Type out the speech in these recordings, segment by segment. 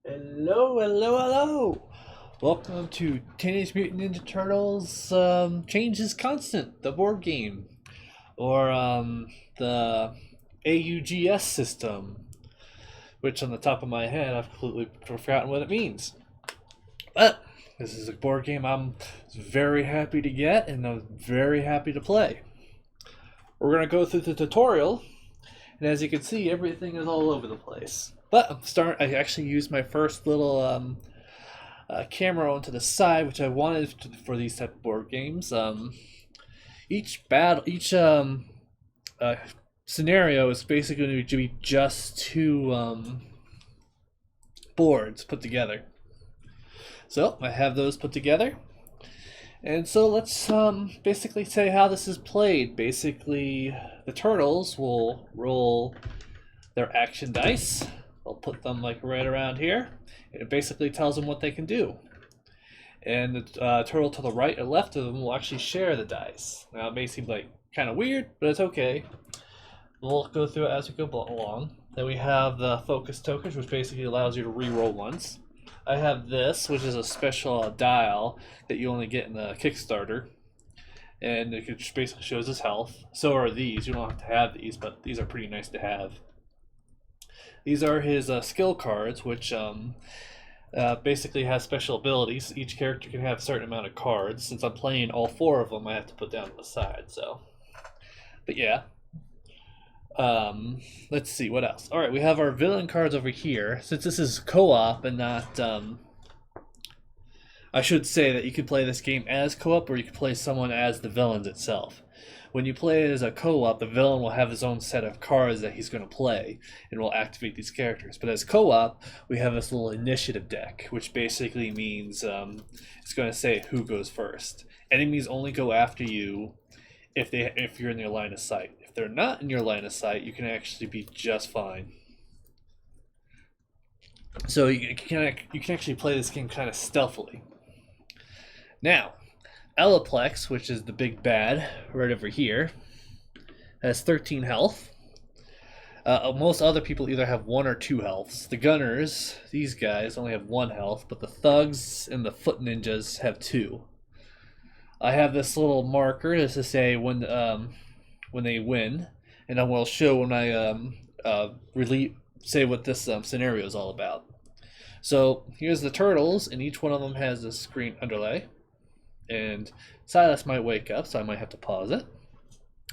Hello, hello, hello! Welcome to Teenage Mutant Ninja Turtles Change is Constant, the board game, or the AUGS system, which on the top of my head I've completely forgotten what it means. But this is a board game I'm very happy to get and I'm very happy to play. We're going to go through the tutorial, and as you can see, everything is all over the place. But I actually used my first little camera onto the side, which I wanted for these type of board games. Each scenario is basically going to be just two boards put together. So I have those put together. And so let's basically say how this is played. Basically, the turtles will roll their action dice. I'll put them like right around here. It basically tells them what they can do. And the turtle to the right or left of them will actually share the dice. Now it may seem like kind of weird, but it's okay. We'll go through it as we go along. Then we have the focus tokens, which basically allows you to re-roll once. I have this, which is a special dial that you only get in the Kickstarter. And it basically shows his health. So are these. You don't have to have these, but these are pretty nice to have. These are his skill cards, which basically has special abilities. Each character can have a certain amount of cards. Since I'm playing all four of them, I have to put down on the side. So, but yeah. Let's see what else. All right, we have our villain cards over here. Since this is co-op and not, I should say that you could play this game as co-op, or you could play someone as the villains itself. When you play it as a co-op, the villain will have his own set of cards that he's going to play and will activate these characters. But as co-op, we have this little initiative deck, which basically means it's going to say who goes first. Enemies only go after you if you're in their line of sight. If they're not in your line of sight, you can actually be just fine. So you can actually play this game kind of stealthily. Now, Alaplex, which is the big bad right over here, has 13 health. Most other people either have 1 or 2 healths. The Gunners, these guys, only have 1 health, but the Thugs and the Foot Ninjas have 2. I have this little marker just to say when they win, and I will show when I say what this scenario is all about. So here's the turtles, and each one of them has this green underlay. And Silas might wake up, so I might have to pause it.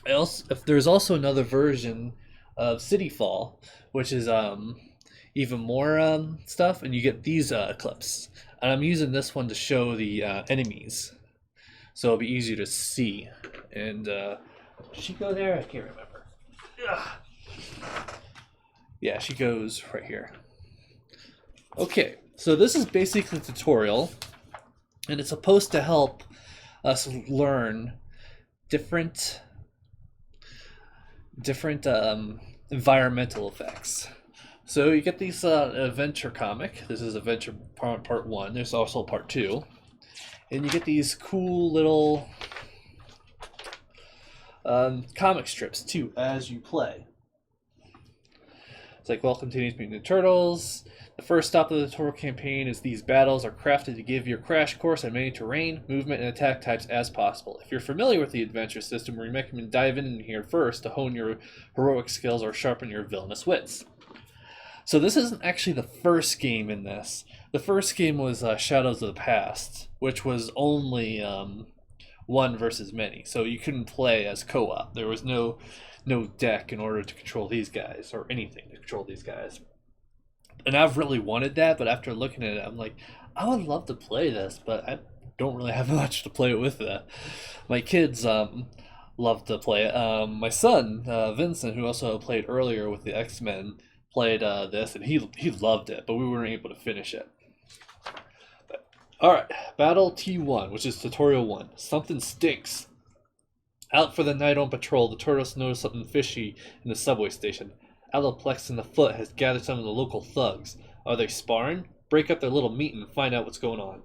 If there's also another version of City Fall, which is even more stuff, and you get these clips. And I'm using this one to show the enemies, so it'll be easier to see. And did she go there? I can't remember. Ugh. Yeah, she goes right here. Okay, so this is basically the tutorial. And it's supposed to help us learn different environmental effects. So you get these adventure comic. This is adventure part 1. There's also part 2. And you get these cool little comic strips too as you play. It's like, welcome to Teenage Mutant Ninja Turtles. The first stop of the tutorial campaign is these battles are crafted to give you a crash course on many terrain, movement, and attack types as possible. If you're familiar with the adventure system, we recommend diving in here first to hone your heroic skills or sharpen your villainous wits. So this isn't actually the first game in this. The first game was Shadows of the Past, which was only 1 versus many. So you couldn't play as co-op. There was no deck in order to control these guys, or anything to control these guys. And I've really wanted that, but after looking at it, I'm like, I would love to play this, but I don't really have much to play it with. My kids love to play it. My son, Vincent, who also played earlier with the X-Men, played this, and he loved it, but we weren't able to finish it. Alright, Battle T1, which is Tutorial 1. Something stinks. Out for the night on patrol, the turtles notice something fishy in the subway station. Alaplex and the Foot has gathered some of the local thugs. Are they sparring? Break up their little meeting and find out what's going on.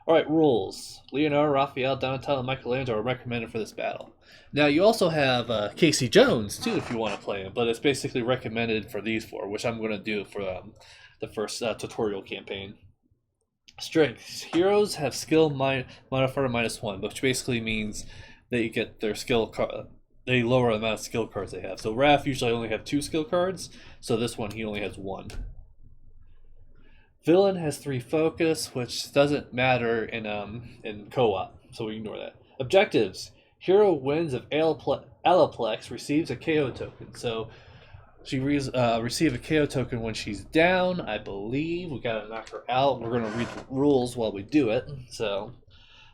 Alright, rules. Leonardo, Raphael, Donatello, and Michelangelo are recommended for this battle. Now, you also have Casey Jones, too, if you want to play him, but it's basically recommended for these 4, which I'm going to do for the first tutorial campaign. Strengths. Heroes have skill modifier -1, which basically means they get their they lower the amount of skill cards they have. So Raph usually only have 2 skill cards, so this one he only has 1. Villain has 3 focus, which doesn't matter in co-op, so we ignore that. Objectives. Hero wins if Alaplex receives a KO token. So she receive a KO token when she's down, I believe. We gotta knock her out. We're gonna read the rules while we do it. So,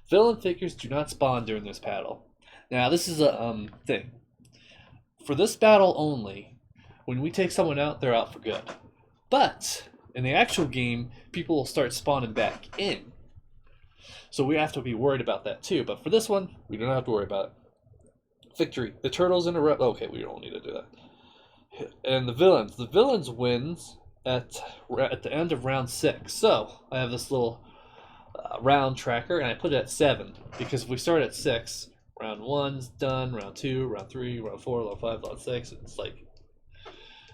villain figures do not spawn during this battle. Now, this is a thing. For this battle only, when we take someone out, they're out for good. But in the actual game, people will start spawning back in. So we have to be worried about that too. But for this one, we don't have to worry about it. Victory. The turtles in a row. Okay, we don't need to do that. And the villains. The villains wins at the end of round 6. So I have this little round tracker, and I put it at 7 because if we start at 6, round 1's done, round 2, round 3, round 4, round 5, round 6. It's like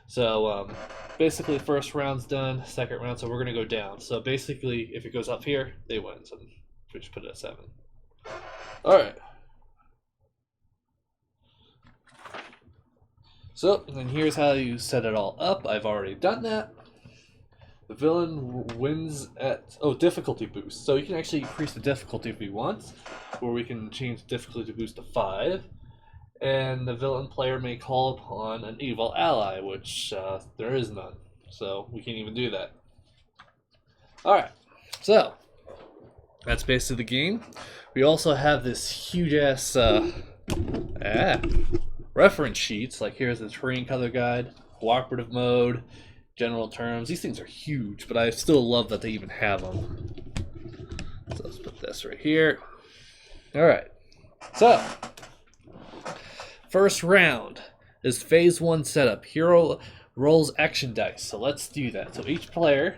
so. Basically, first round's done, second round. So we're gonna go down. So basically, if it goes up here, they win. So we just put it at 7. All right. So, and then here's how you set it all up. I've already done that. The villain wins at, difficulty boost. So you can actually increase the difficulty if we want, or we can change the difficulty boost to 5. And the villain player may call upon an evil ally, which there is none. So we can't even do that. Alright, so that's basically the game. We also have this huge ass reference sheets. Like here's the terrain color guide, cooperative mode, general terms. These things are huge, but I still love that they even have them. So let's put this right here. Alright, so first round is phase 1 setup. Hero rolls action dice. So let's do that. So each player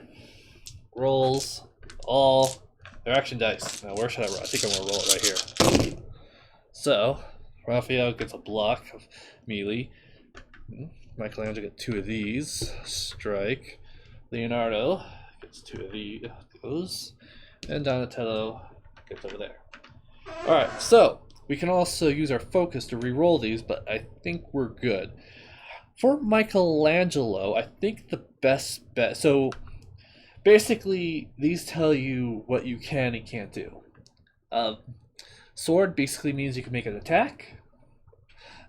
rolls all their action dice. Now where should I roll? I think I'm gonna roll it right here. So Raphael gets a block of melee. Michelangelo gets 2 of these. Strike. Leonardo gets 2 of those. And Donatello gets over there. Alright, so we can also use our focus to re-roll these, but I think we're good. For Michelangelo, I think the best bet... So basically, these tell you what you can and can't do. Sword basically means you can make an attack.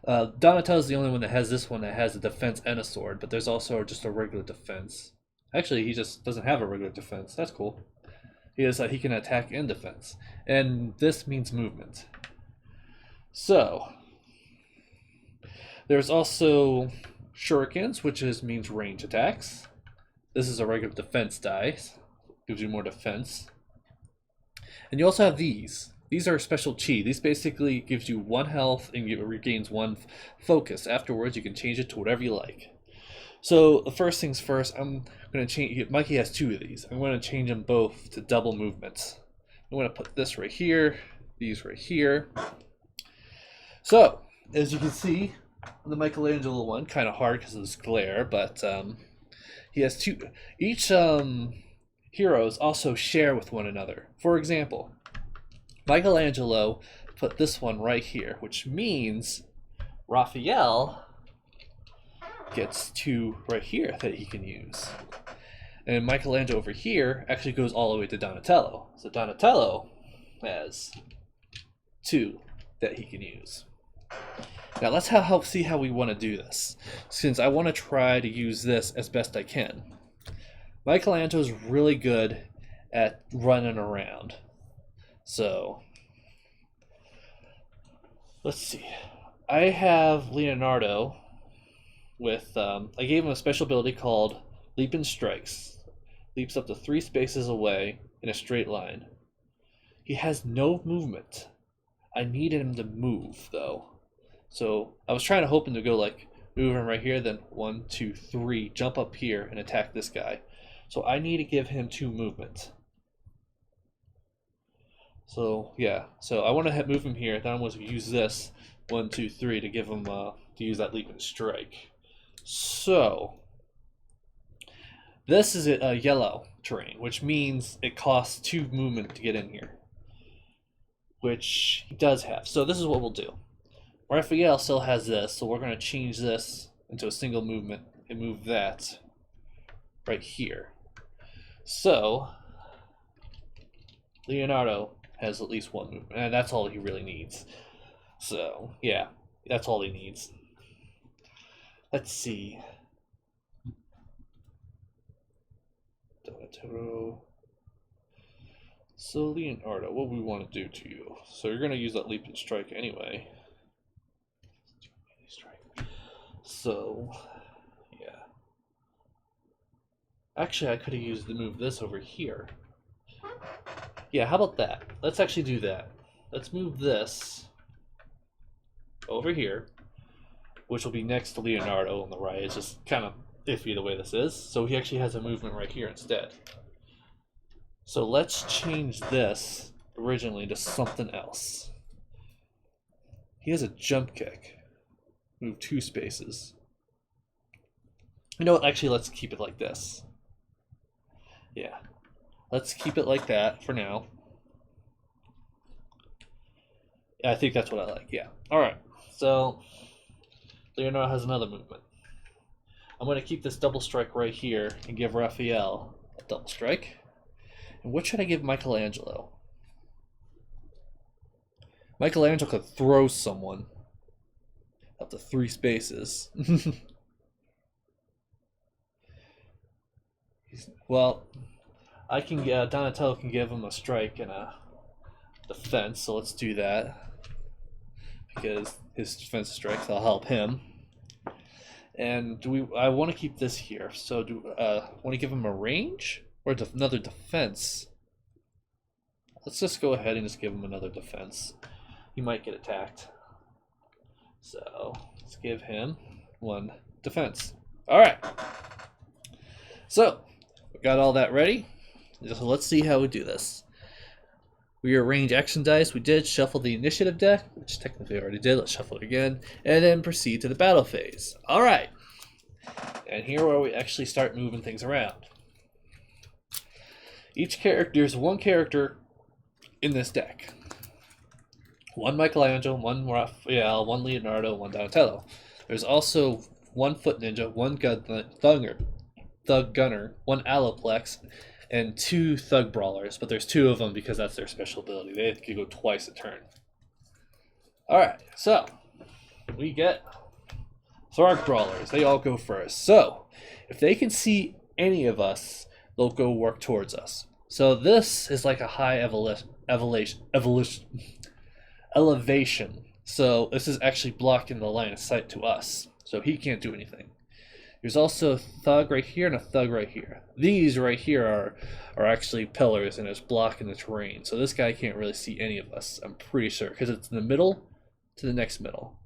Donatello's the only one that has this one that has a defense and a sword, but there's also just a regular defense. Actually, he just doesn't have a regular defense. That's cool. He can attack and defense. And this means movement. So, there's also shurikens, which means range attacks. This is a regular defense die. Gives you more defense. And you also have these. These are special chi. These basically gives you 1 health and it regains 1 focus. Afterwards, you can change it to whatever you like. So the first things first, I'm going to change. Mikey has 2 of these. I'm going to change them both to double movements. I'm going to put this right here, these right here. So as you can see, the Michelangelo one kind of hard because of this glare, but he has 2. Each heroes also share with one another. For example, Michelangelo put this one right here, which means Raphael gets 2 right here that he can use. And Michelangelo over here actually goes all the way to Donatello. So Donatello has 2 that he can use. Now let's see how we want to do this, since I want to try to use this as best I can. Michelangelo's really good at running around. So, let's see. I have Leonardo with, I gave him a special ability called Leap and Strikes. Leaps up to 3 spaces away in a straight line. He has no movement. I needed him to move, though. So, I was trying to hope him to go like, move him right here, then 1, 2, 3, jump up here and attack this guy. So I need to give him 2 movement. So yeah, so I want to move him here. Then I'm going to use this 1, 2, 3 to give him to use that leap and strike. So This is a yellow terrain, which means it costs 2 movement to get in here, which he does have. So this is what we'll do. Raphael still has this, so we're going to change this into a single movement and move that right here. So Leonardo has at least 1 movement, and that's all he really needs. So yeah, that's all he needs. Let's see. Donatello. So Leonardo, what do we want to do to you? So you're going to use that leap and strike anyway. So, yeah. Actually, I could have used the move this over here. Yeah, how about that? Let's actually do that. Let's move this over here, which will be next to Leonardo on the right. It's just kind of iffy the way this is. So he actually has a movement right here instead. So let's change this originally to something else. He has a jump kick. Move 2 spaces. You know what? Actually, let's keep it like this. Yeah. Let's keep it like that for now. Yeah, I think that's what I like. Yeah. Alright. So, Leonardo has another movement. I'm going to keep this double strike right here and give Raphael a double strike. And what should I give Michelangelo? Michelangelo could throw someone up to 3 spaces. Well, I can Donatello can give him a strike and a defense, so let's do that. Because his defense strikes will help him. And I want to keep this here. So do want to give him a range or another defense? Let's just go ahead and just give him another defense. He might get attacked. So let's give him 1 defense. Alright. So we got all that ready. So let's see how we do this. We arrange action dice. We did shuffle the initiative deck, which technically I already did. Let's shuffle it again. And then proceed to the battle phase. Alright. And here where we actually start moving things around. Each character, there's 1 character in this deck. 1 Michelangelo, 1 Raphael, 1 Leonardo, 1 Donatello. There's also 1 Foot Ninja, 1 Thug Gunner, 1 Alloplex, and 2 Thug Brawlers. But there's 2 of them because that's their special ability. They can go twice a turn. Alright, so we get Thug Brawlers. They all go first. So if they can see any of us, they'll go work towards us. So this is like a high elevation. So this is actually blocking the line of sight to us. So he can't do anything. There's also a thug right here and a thug right here. These right here are actually pillars and it's blocking the terrain. So this guy can't really see any of us, I'm pretty sure, because it's in the middle to the next middle.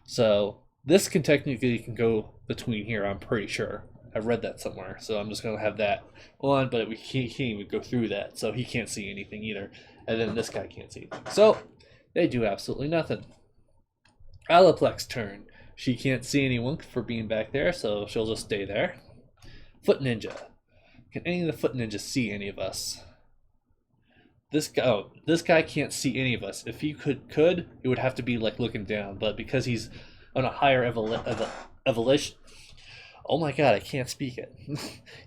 So this can technically go between here, I'm pretty sure. I read that somewhere, so I'm just going to have that on, but he can't even go through that, so he can't see anything either. And then this guy can't see anything. So they do absolutely nothing. Alloplex turn. She can't see anyone for being back there, so she'll just stay there. Foot Ninja. Can any of the Foot Ninjas see any of us? This guy can't see any of us. If he could, it would have to be like looking down, but because he's on a higher evolution. Oh my god, I can't speak it.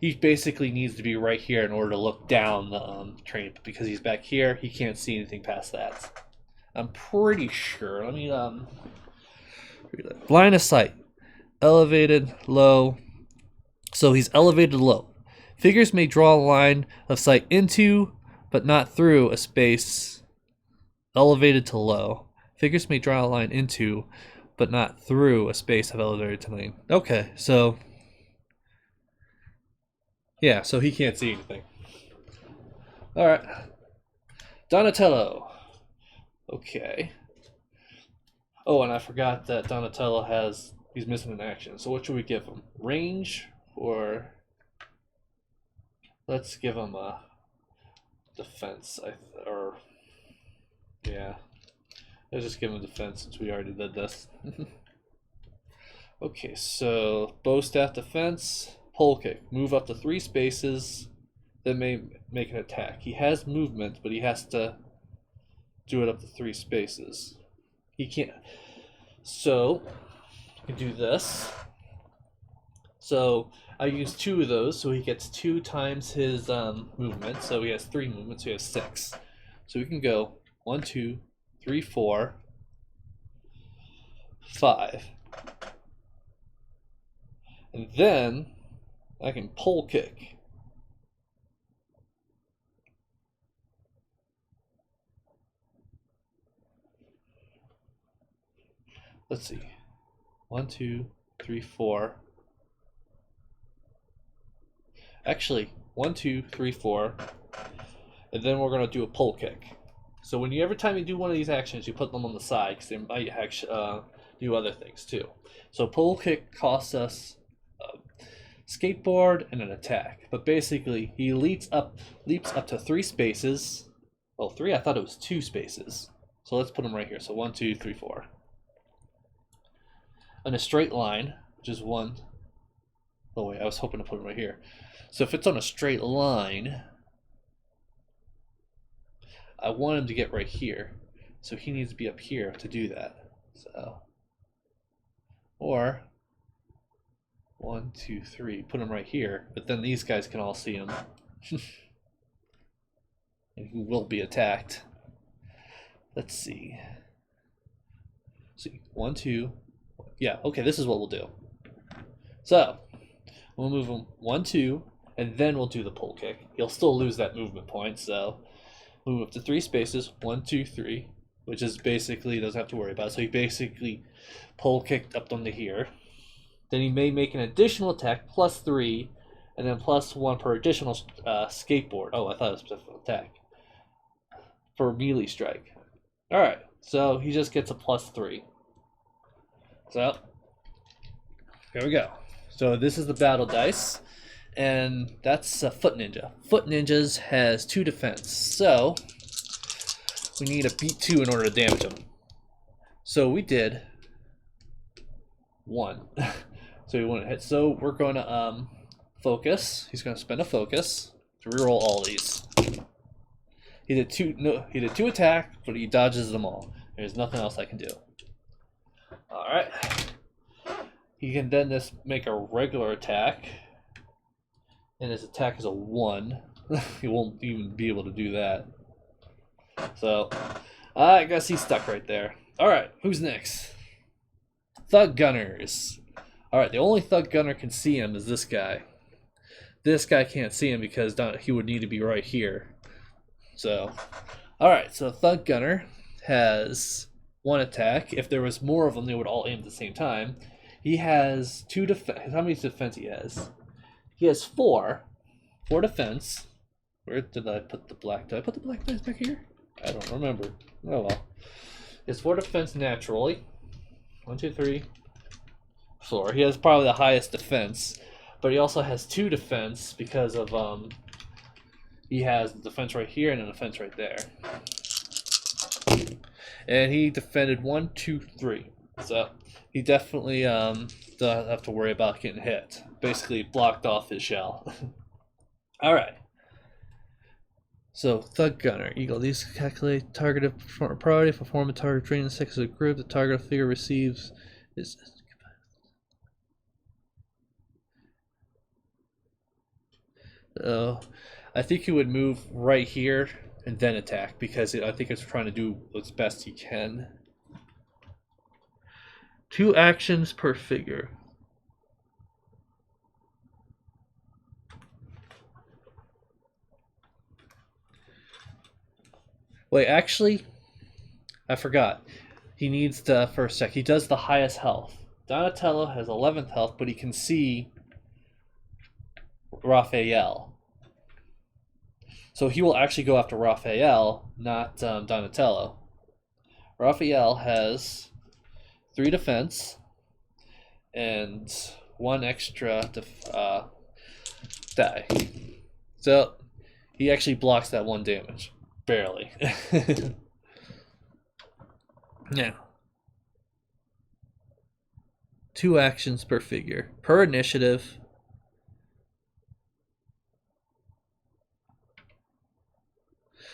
He basically needs to be right here in order to look down the train, but because he's back here, he can't see anything past that. I'm pretty sure. Let me line of sight. Elevated, low. So he's elevated low. Figures may draw a line of sight into, but not through, a space elevated to low. Figures may draw a line into, but not through, a space of elevated to lane. Okay, so yeah, so he can't see anything. Alright. Donatello. Okay. Oh, and I forgot that Donatello he's missing an action. So what should we give him? Range or let's give him a defense. Yeah. Let's just give him defense since we already did this. Okay, so bow staff defense, pole kick. Move up to 3 spaces, then may make an attack. He has movement, but he has to do it up to 3 spaces. He can't. So, you can do this. So, I use 2 of those, so he gets 2 times his movement. So, he has 3 movements, so he has 6. So, we can go 1, 2, 3, 4, 5. And then I can pole kick. Let's see. 1, 2, 3, 4. Actually, 1, 2, 3, 4. And then we're going to do a pole kick. So when every time you do one of these actions, you put them on the side because they might actually do other things too. So pole kick costs us skateboard and an attack. But basically, he leaps up to 3 spaces. Well, 3? I thought it was 2 spaces. So let's put him right here. So 1, 2, 3, 4. In a straight line, which is 1. Oh wait, I was hoping to put him right here. So if it's on a straight line, I want him to get right here. So he needs to be up here to do that. So, or 1, 2, 3, put him right here. But then these guys can all see him. And he will be attacked. Let's see. See, 1, 2. Yeah, okay, this is what we'll do. So, we'll move him 1, 2, and then we'll do the pole kick. He'll still lose that movement point, so move up to 3 spaces, 1, 2, 3, which is basically, doesn't have to worry about it. So he basically pole kicked up onto here. Then he may make an additional attack, plus 3, and then plus 1 per additional skateboard. Oh, I thought it was specific attack. For melee strike. Alright, so he just gets a plus 3. So, here we go. So this is the battle dice, and that's a Foot Ninja. Foot Ninjas has 2 defense, so we need a beat 2 in order to damage him. So we did 1. So we want to hit. So we're going to focus. He's going to spend a focus to reroll all these. He did 2. No, he did 2 attack, but he dodges them all. There's nothing else I can do. Alright. He can then just make a regular attack. And his attack is a 1. He won't even be able to do that. So, I guess he's stuck right there. Alright, who's next? Thug Gunners. Alright, the only Thug Gunner can see him is this guy. This guy can't see him because he would need to be right here. So, alright, so Thug Gunner has 1 attack. If there was more of them, they would all aim at the same time. He has 2 defense. How many defense he has? He has 4. 4 defense. Where did I put the black? Did I put the black dice back here? I don't remember. Oh well. He has 4 defense naturally. 1, 2, 3, 4. He has probably the highest defense, but he also has 2 defense because of he has the defense right here and a defense right there. And he defended 1, 2, 3. So he definitely doesn't have to worry about getting hit. Basically blocked off his shell. Alright. So Thug Gunner. Eagle. These calculate targeted priority. Perform a target training 6 as a group. The target figure receives is I think he would move right here and then attack because I think it's trying to do what's best he can. 2 actions per figure. Wait, actually, I forgot. He needs to, for a sec, he does the highest health. Donatello has 11th health, but he can see Raphael. So he will actually go after Raphael, not Donatello. Raphael has 3 defense and 1 extra die. So he actually blocks that 1 damage. Barely. Now, 2 actions per figure. Per initiative,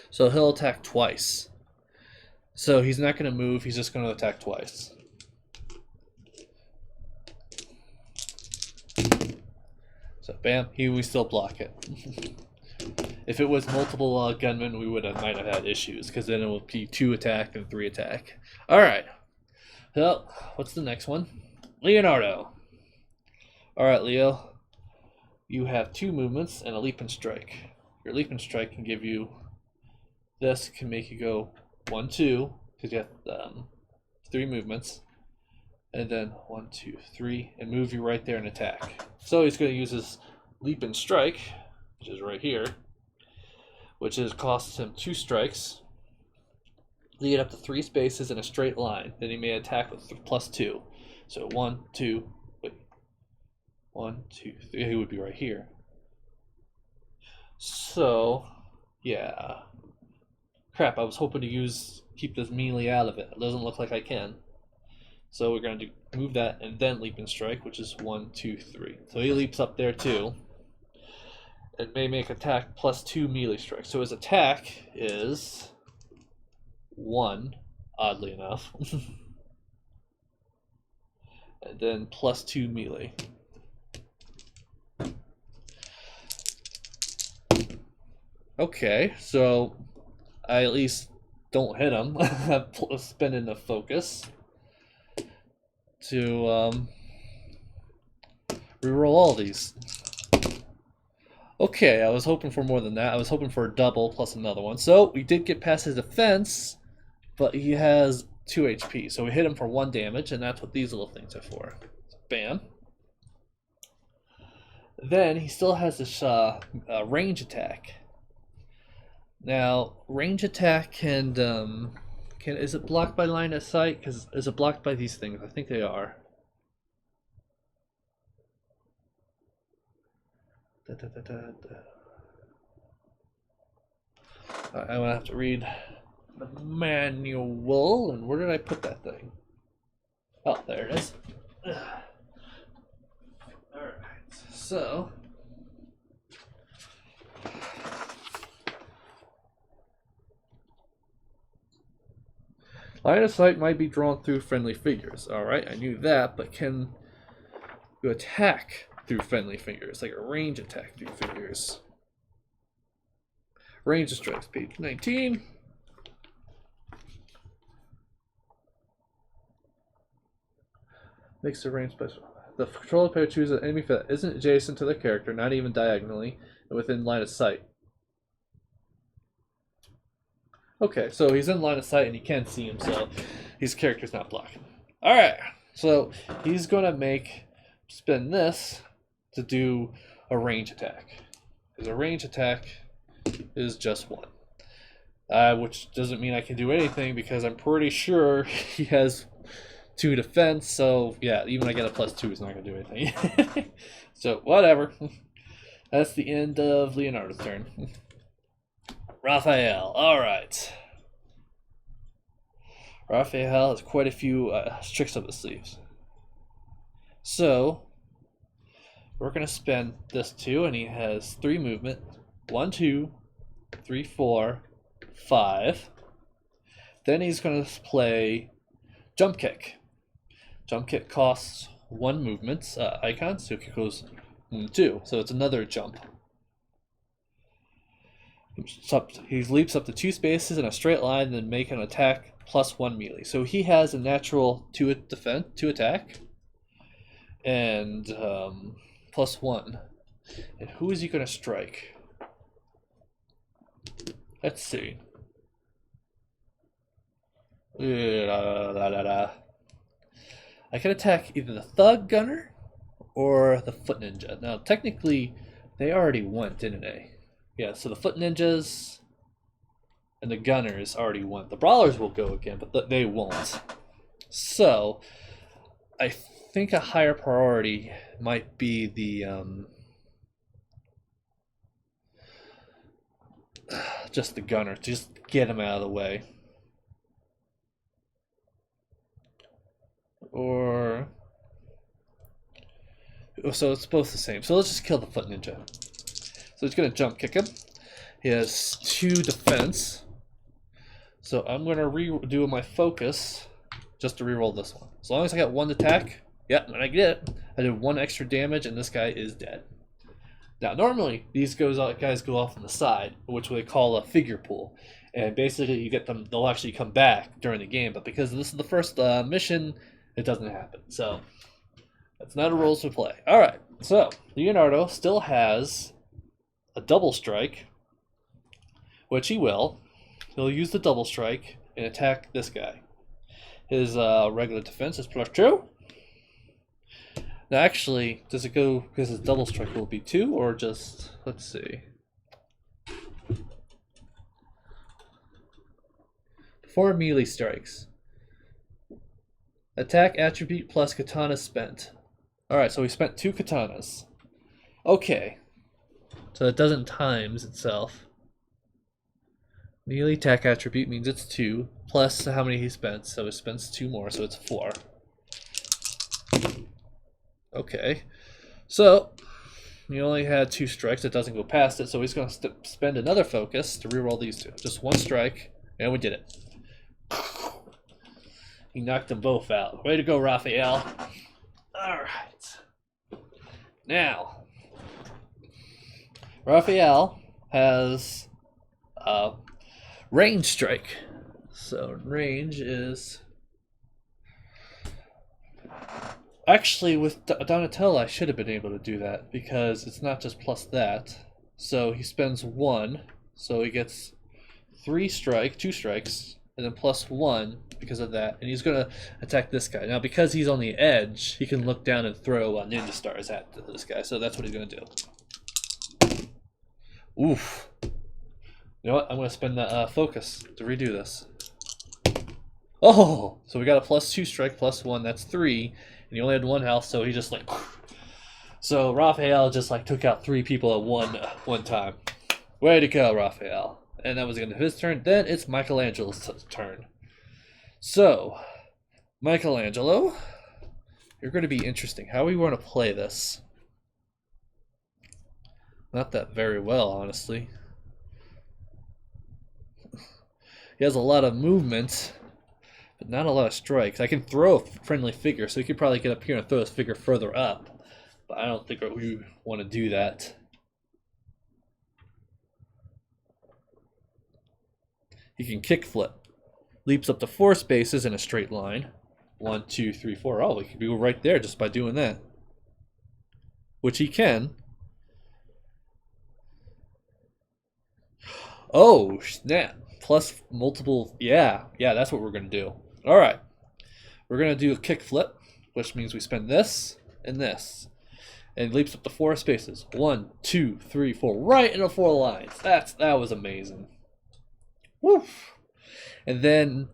So he'll attack twice. So he's not going to move, he's just going to attack twice. So bam, we still block it. If it was multiple gunmen, we might have had issues, because then it would be 2 attack and 3 attack. Alright. So, what's the next one? Leonardo. Alright, Leo. You have 2 movements and a leap and strike. Your leap and strike can give you... This can make you go 1, 2, because you have 3 movements. And then 1, 2, 3, and move you right there and attack. So he's going to use his leap and strike, which is right here, which costs him 2 strikes. Lead up to 3 spaces in a straight line. Then he may attack with +2. So 1, 2, wait. 1, 2, 3. He would be right here. So, yeah. Crap, I was hoping to keep this melee out of it. It doesn't look like I can. So we're going to move that and then leap and strike, which is 1, 2, 3. So he leaps up there too. And may make attack +2 melee strike. So his attack is 1, oddly enough. And then +2 melee. Okay, so I at least don't hit him. I'm spending the focus to reroll all these. Okay, I was hoping for more than that. I was hoping for a double plus another one. So we did get past his defense, but he has 2 HP. So we hit him for 1 damage, and that's what these little things are for. So, bam. Then he still has this range attack. Now, range attack can is it blocked by line of sight? Because is it blocked by these things? I think they are. I'm gonna have to read the manual. And where did I put that thing? Oh, there it is. Alright, so line of sight might be drawn through friendly figures. Alright, I knew that, but can you attack through friendly figures, like a range attack through figures? Range of strikes, page 19. Makes the range special. The controller player chooses an enemy that isn't adjacent to the character, not even diagonally, and within line of sight. Okay, so he's in line of sight and you can see him, so his character's not blocking. Alright, so he's going to spend this to do a range attack. Because a range attack is just 1. Which doesn't mean I can do anything, because I'm pretty sure he has 2 defense, so yeah, even I get a +2 is not going to do anything. So, whatever. That's the end of Leonardo's turn. Raphael, alright. Raphael has quite a few tricks up his sleeves. So, we're going to spend this 2, and he has 3 movement. 1, 2, 3, 4, 5. Then he's going to play Jump Kick. Jump Kick costs 1 movement icon, so it goes 2. So it's another jump. He leaps up to 2 spaces in a straight line, then make an attack +1 melee. So he has a natural 2 attack, and +1. And who is he going to strike? Let's see. I can attack either the Thug Gunner or the Foot Ninja. Now, technically, they already went, didn't they? Yeah, so the Foot Ninjas and the Gunners already went. The Brawlers will go again, but they won't. So, I think a higher priority might be the just the Gunner. Just get him out of the way. Or so it's both the same. So let's just kill the Foot Ninja. So he's gonna jump kick him. He has 2 defense. So I'm going to redo my focus just to reroll this one. As long as I got 1 attack, yep, when I get it, I did 1 extra damage and this guy is dead. Now normally these guys go off on the side, which we call a figure pool. And basically you get them, they'll actually come back during the game, but because this is the first mission, it doesn't happen. So that's not a rules to play. Alright, so Leonardo still has a double strike, which he will. He'll use the double strike and attack this guy. His regular defense is +2. Now actually, does it go, because his double strike will be 2, or just, let's see. 4 melee strikes. Attack attribute plus katana spent. Alright, so we spent 2 katanas. Okay. So it doesn't times itself. Melee attack attribute means it's 2, plus how many he spent, so he spends 2 more, so it's 4. Okay. So, he only had 2 strikes, it doesn't go past it, so he's going to spend another focus to reroll these 2. Just 1 strike, and we did it. He knocked them both out. Way to go, Raphael. Alright. Now, Raphael has range strike. So range is... Actually, with Donatello, I should have been able to do that, because it's not just plus that. So he spends 1, so he gets 2 strikes, and then +1 because of that, and he's going to attack this guy. Now, because he's on the edge, he can look down and throw ninja stars at this guy, so that's what he's going to do. Oof. You know what? I'm going to spend that focus to redo this. Oh! So we got a +2 strike, +1, that's 3, and he only had 1 health, so he just like... So Raphael just like took out 3 people at one time. Way to go, Raphael. And that was the end of his turn. Then it's Michelangelo's turn. So, Michelangelo, you're going to be interesting. How are we going to play this? Not that very well, honestly. He has a lot of movement, but not a lot of strikes. I can throw a friendly figure, so he could probably get up here and throw his figure further up. But I don't think we want to do that. He can kickflip. Leaps up to 4 spaces in a straight line. 1, 2, 3, 4. Oh, he could go right there just by doing that. Which he can. Oh, snap. Plus multiple. Yeah, that's what we're going to do. Alright. We're going to do a kickflip, which means we spend this and this. And leaps up to 4 spaces. 1, 2, 3, 4. Right into 4 lines. That was amazing. Woof. And then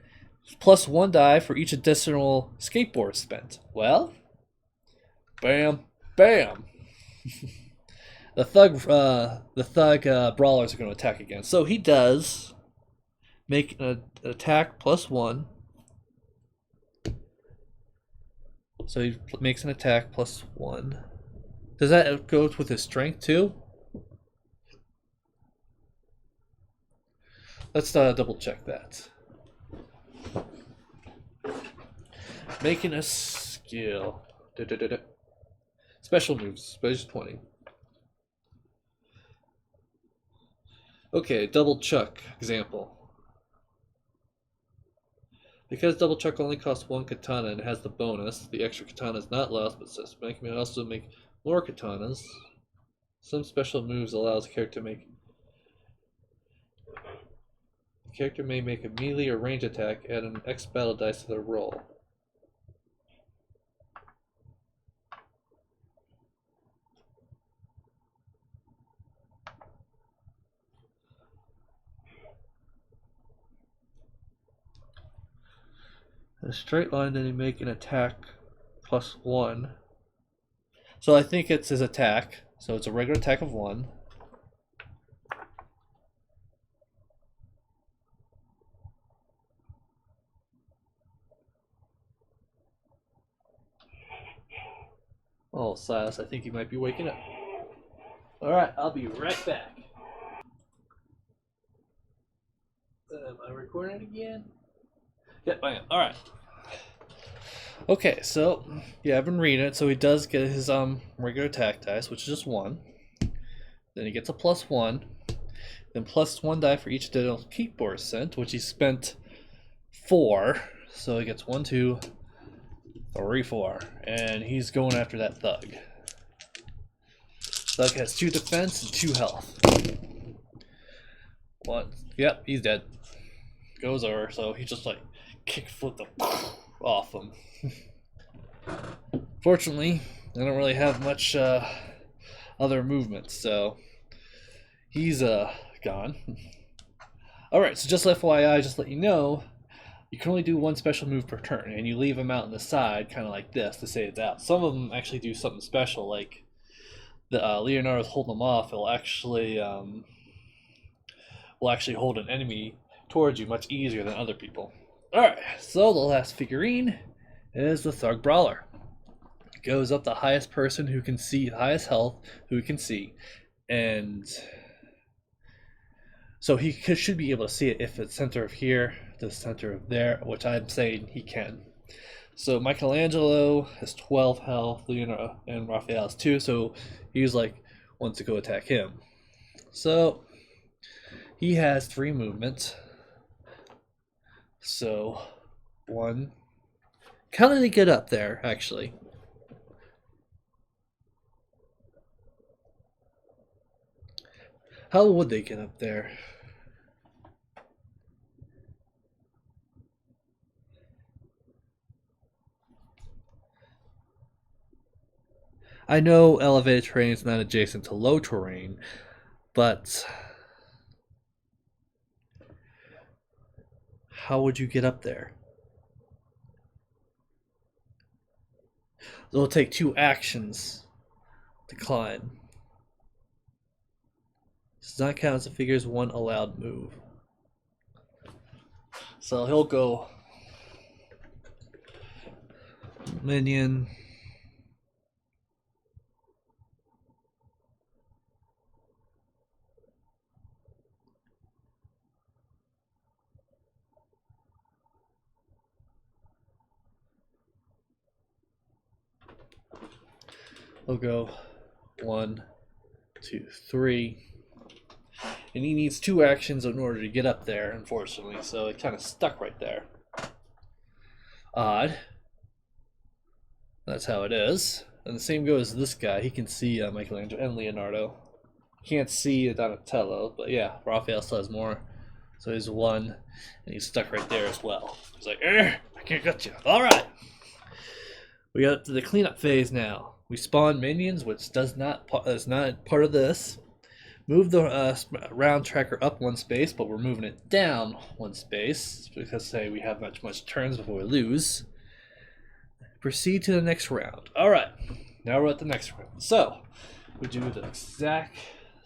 +1 die for each additional skateboard spent. Well, bam, bam. The thug brawlers are going to attack again. So he does make an attack +1. So he makes an attack +1. Does that go with his strength too? Let's double check that. Making a skill. Special moves, special 20. Okay, double chuck example. Because double chuck only costs 1 katana and has the bonus, the extra katana is not lost, but says make me also make more katanas. Some special moves allows the character to make. The character may make a melee or range attack, add an X battle dice to their roll. In a straight line, then you make an attack +1. So I think it's his attack. So it's a regular attack of 1. Oh, Silas, I think you might be waking up. Alright, I'll be right back. Am I recording again? Yep, I am. Alright. Okay, so yeah, I've been reading it. So he does get his regular attack dice, which is just 1. Then he gets a +1. Then +1 die for each additional keyboard sent, which he spent 4. So he gets 1, 2, 3, 4. And he's going after that thug. Thug has 2 defense and 2 health. 1. Yep, he's dead. Goes over, so he just like kick flipped him off him. Fortunately, I don't really have much other movement, so he's gone. Alright, so just FYI, just let you know, you can only do 1 special move per turn, and you leave them out on the side, kind of like this, to say it's out. Some of them actually do something special, like the Leonardo's holding them off. It'll actually hold an enemy towards you much easier than other people. Alright, so the last figurine is the Thug Brawler. It goes up the highest person who can see, the highest health who can see, and so he should be able to see it if it's center of here, the center of there, which I'm saying he can. So Michelangelo has 12 health, Leonardo and Raphael has 2, so he's like wants to go attack him. So he has 3 movements. So 1. How did he get up there, actually? How would they get up there? I know elevated terrain is not adjacent to low terrain, but how would you get up there? It'll take 2 actions to climb. This does not count as a figure's 1 allowed move. So he'll go minion. He'll go 1, 2, 3. And he needs 2 actions in order to get up there, unfortunately, so it kind of stuck right there. Odd. That's how it is. And the same goes to this guy. He can see Michelangelo and Leonardo. Can't see Donatello, but yeah, Raphael still has more. So he's 1, and he's stuck right there as well. He's like, I can't get you. Alright. We got up to the cleanup phase now. We spawn minions, which is not part of this. Move the round tracker up 1 space, but we're moving it down 1 space because say we have much turns before we lose. Proceed to the next round. All right, now we're at the next round. So we do the exact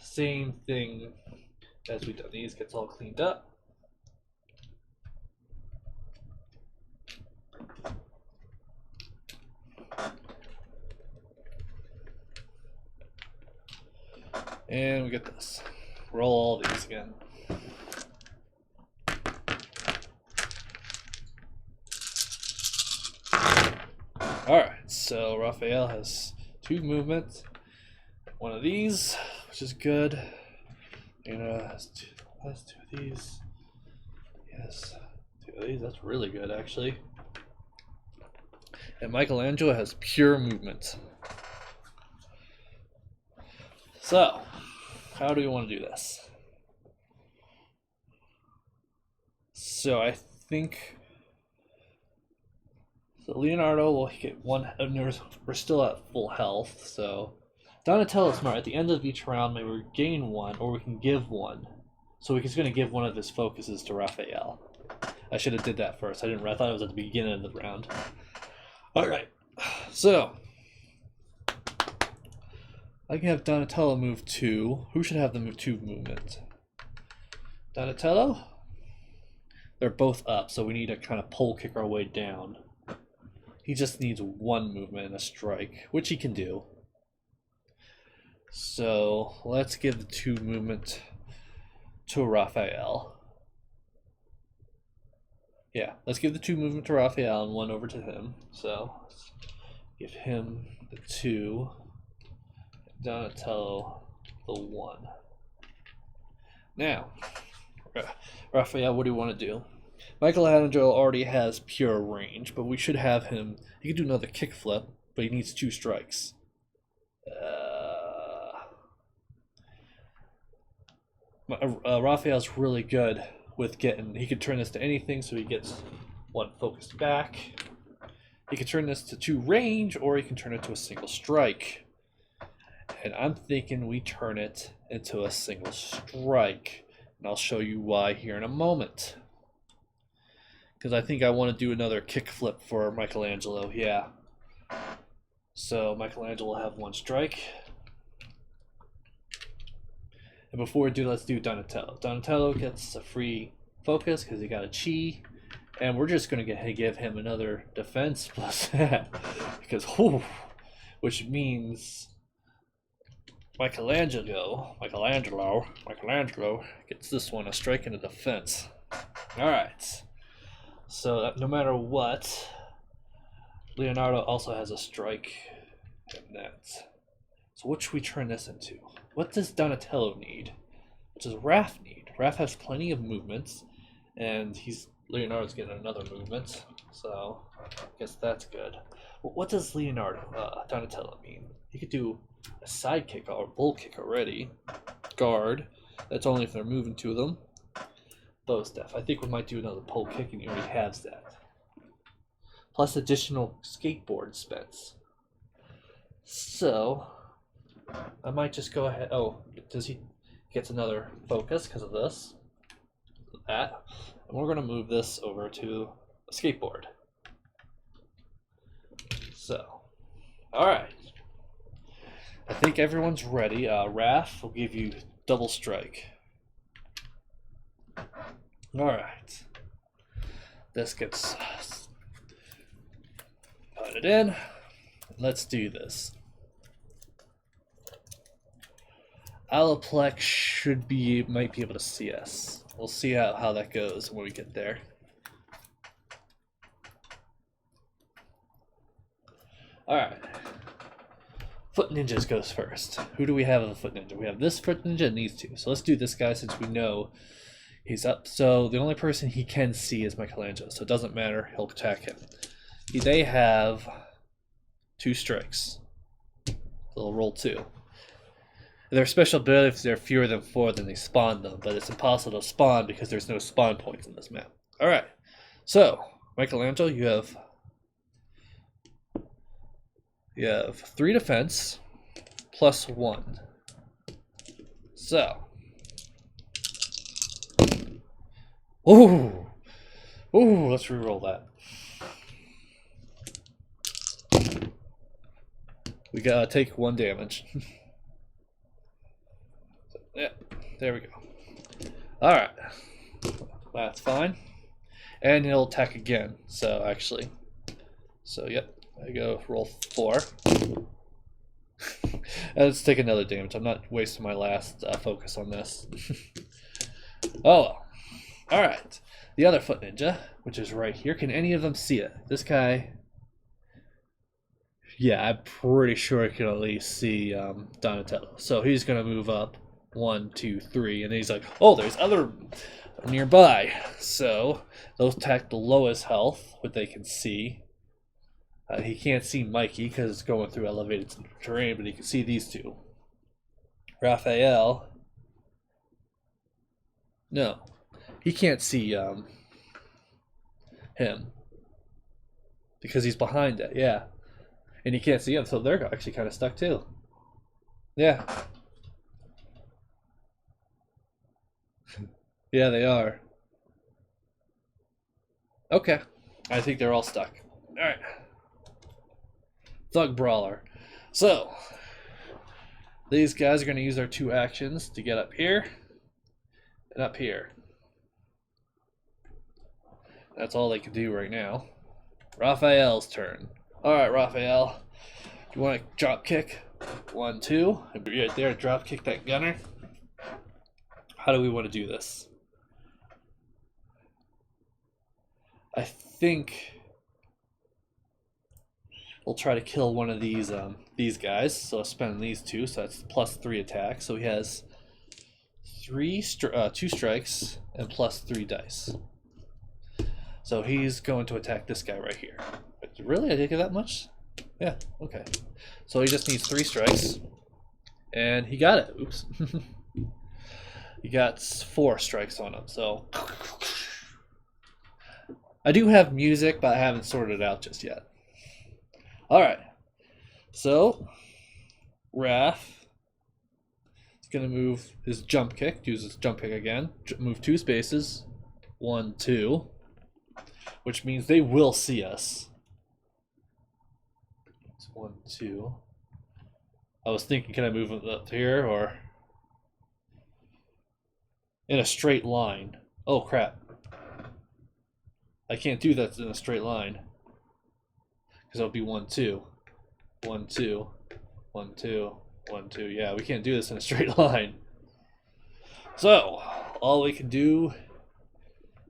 same thing as we done. These gets all cleaned up. And we get this. Roll all these again. Alright, so Raphael has 2 movements. 1 of these, which is good. Has 2 of these. Yes, 2 of these. That's really good, actually. And Michelangelo has pure movement. So, how do we want to do this? So I think Leonardo will get 1. We're still at full health, so Donatello's smart. At the end of each round, maybe we gain 1, or we can give 1. So he's going to give 1 of his focuses to Raphael. I should have did that first. I thought it was at the beginning of the round. All right, so I can have Donatello move 2. Who should have the move 2 movement? Donatello? They're both up, so we need to kind of pole kick our way down. He just needs 1 movement and a strike, which he can do. So let's give the 2 movement to Raphael. Yeah, let's give the 2 movement to Raphael and 1 over to him. So let's give him the 2, Donatello the 1. Now, Raphael, what do you want to do? Michelangelo already has pure range, but we should have him. He can do another kickflip, but he needs 2 strikes. Raphael's really good with getting. He could turn this to anything, so he gets 1 focused back. He can turn this to 2 range, or he can turn it to a single strike. And I'm thinking we turn it into a single strike. And I'll show you why here in a moment. Because I think I want to do another kickflip for Michelangelo, yeah. So Michelangelo will have 1 strike. And before we do, let's do Donatello. Donatello gets a free focus because he got a chi. And we're just going to give him another defense plus that. Because, which means Michelangelo gets this one, a strike and a defense. Alright. So that no matter what, Leonardo also has a strike and that. So what should we turn this into? What does Donatello need? What does Raph need? Raph has plenty of movements, and Leonardo's getting another movement, so I guess that's good. What does Donatello mean? He could do a side kick or a bull kick already. Guard. That's only if they're moving to them. Bow staff. I think we might do another pole kick, and he already has that. Plus additional skateboard spins. So I might just go ahead. Oh, he gets another focus because of this. That. And we're going to move this over to a skateboard. So, alright. I think everyone's ready. Raph will give you double strike. Alright. This gets put it in. Let's do this. Alaplex might be able to see us. We'll see how that goes when we get there. Alright. Foot Ninjas goes first. Who do we have as a Foot Ninja? We have this Foot Ninja and these 2. So let's do this guy since we know he's up. So the only person he can see is Michelangelo. So it doesn't matter. He'll attack him. They have 2 strikes. They'll roll 2. Their special ability, if there are fewer than 4, then they spawn them. But it's impossible to spawn because there's no spawn points in this map. Alright. So, Michelangelo, you have 3 defense plus 1. So. Ooh, let's reroll that. We gotta take 1 damage. Yeah, there we go. Alright. That's fine. And he'll attack again. So, actually. So, yep. I go roll 4. Let's take another damage. I'm not wasting my last focus on this. Oh well. Alright. The other Foot Ninja, which is right here. Can any of them see it? This guy. Yeah, I'm pretty sure I can at least see Donatello. So he's going to move up 1, 2, 3. And then he's like, oh, there's other nearby. So those attack the lowest health, what they can see. He can't see Mikey because it's going through elevated terrain, but he can see these 2. Raphael. No. He can't see him. Because he's behind it, yeah. And he can't see him, so they're actually kind of stuck too. Yeah. Yeah, they are. Okay. I think they're all stuck. Alright. Thug Brawler. So, these guys are going to use their 2 actions to get up here and up here. That's all they can do right now. Raphael's turn. Alright, Raphael. You want to drop kick? 1, 2. And be right there, drop kick that gunner. How do we want to do this? I think we'll try to kill one of these guys. So I'll spend these two, so that's +3 attack. So he has 2 strikes and +3 dice. So he's going to attack this guy right here. But really, I didn't get that much? Yeah, okay. So he just needs 3 strikes. And he got it. Oops. He got 4 strikes on him, so... I do have music, but I haven't sorted it out just yet. Alright. So, Raph is going to move his jump kick. Use his jump kick again. Move 2 spaces. 1, 2. Which means they will see us. It's 1, 2. I was thinking, can I move up here or in a straight line? Oh crap. I can't do that in a straight line. Because it'll be 1, 2. 1, 2. 1, 2. 1, 2. Yeah, we can't do this in a straight line. So, all we can do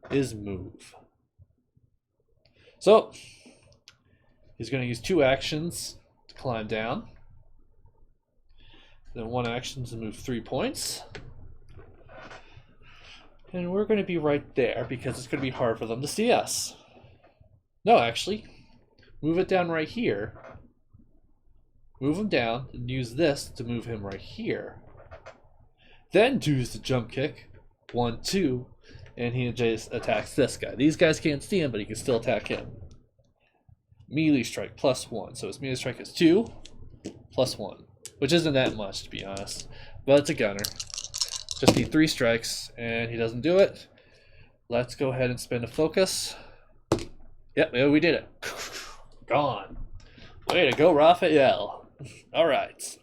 is move. So, he's going to use 2 actions to climb down. Then 1 action to move 3 points. And we're going to be right there because it's going to be hard for them to see us. No, actually, move it down right here. Move him down and use this to move him right here. Then use the jump kick. 1, 2. And he just attacks this guy. These guys can't see him, but he can still attack him. Melee strike +1. So his melee strike is 2 +1. Which isn't that much, to be honest. But it's a gunner. Just need 3 strikes, and he doesn't do it. Let's go ahead and spend a focus. Yep, we did it. Gone. Way to go, Raphael. Alright.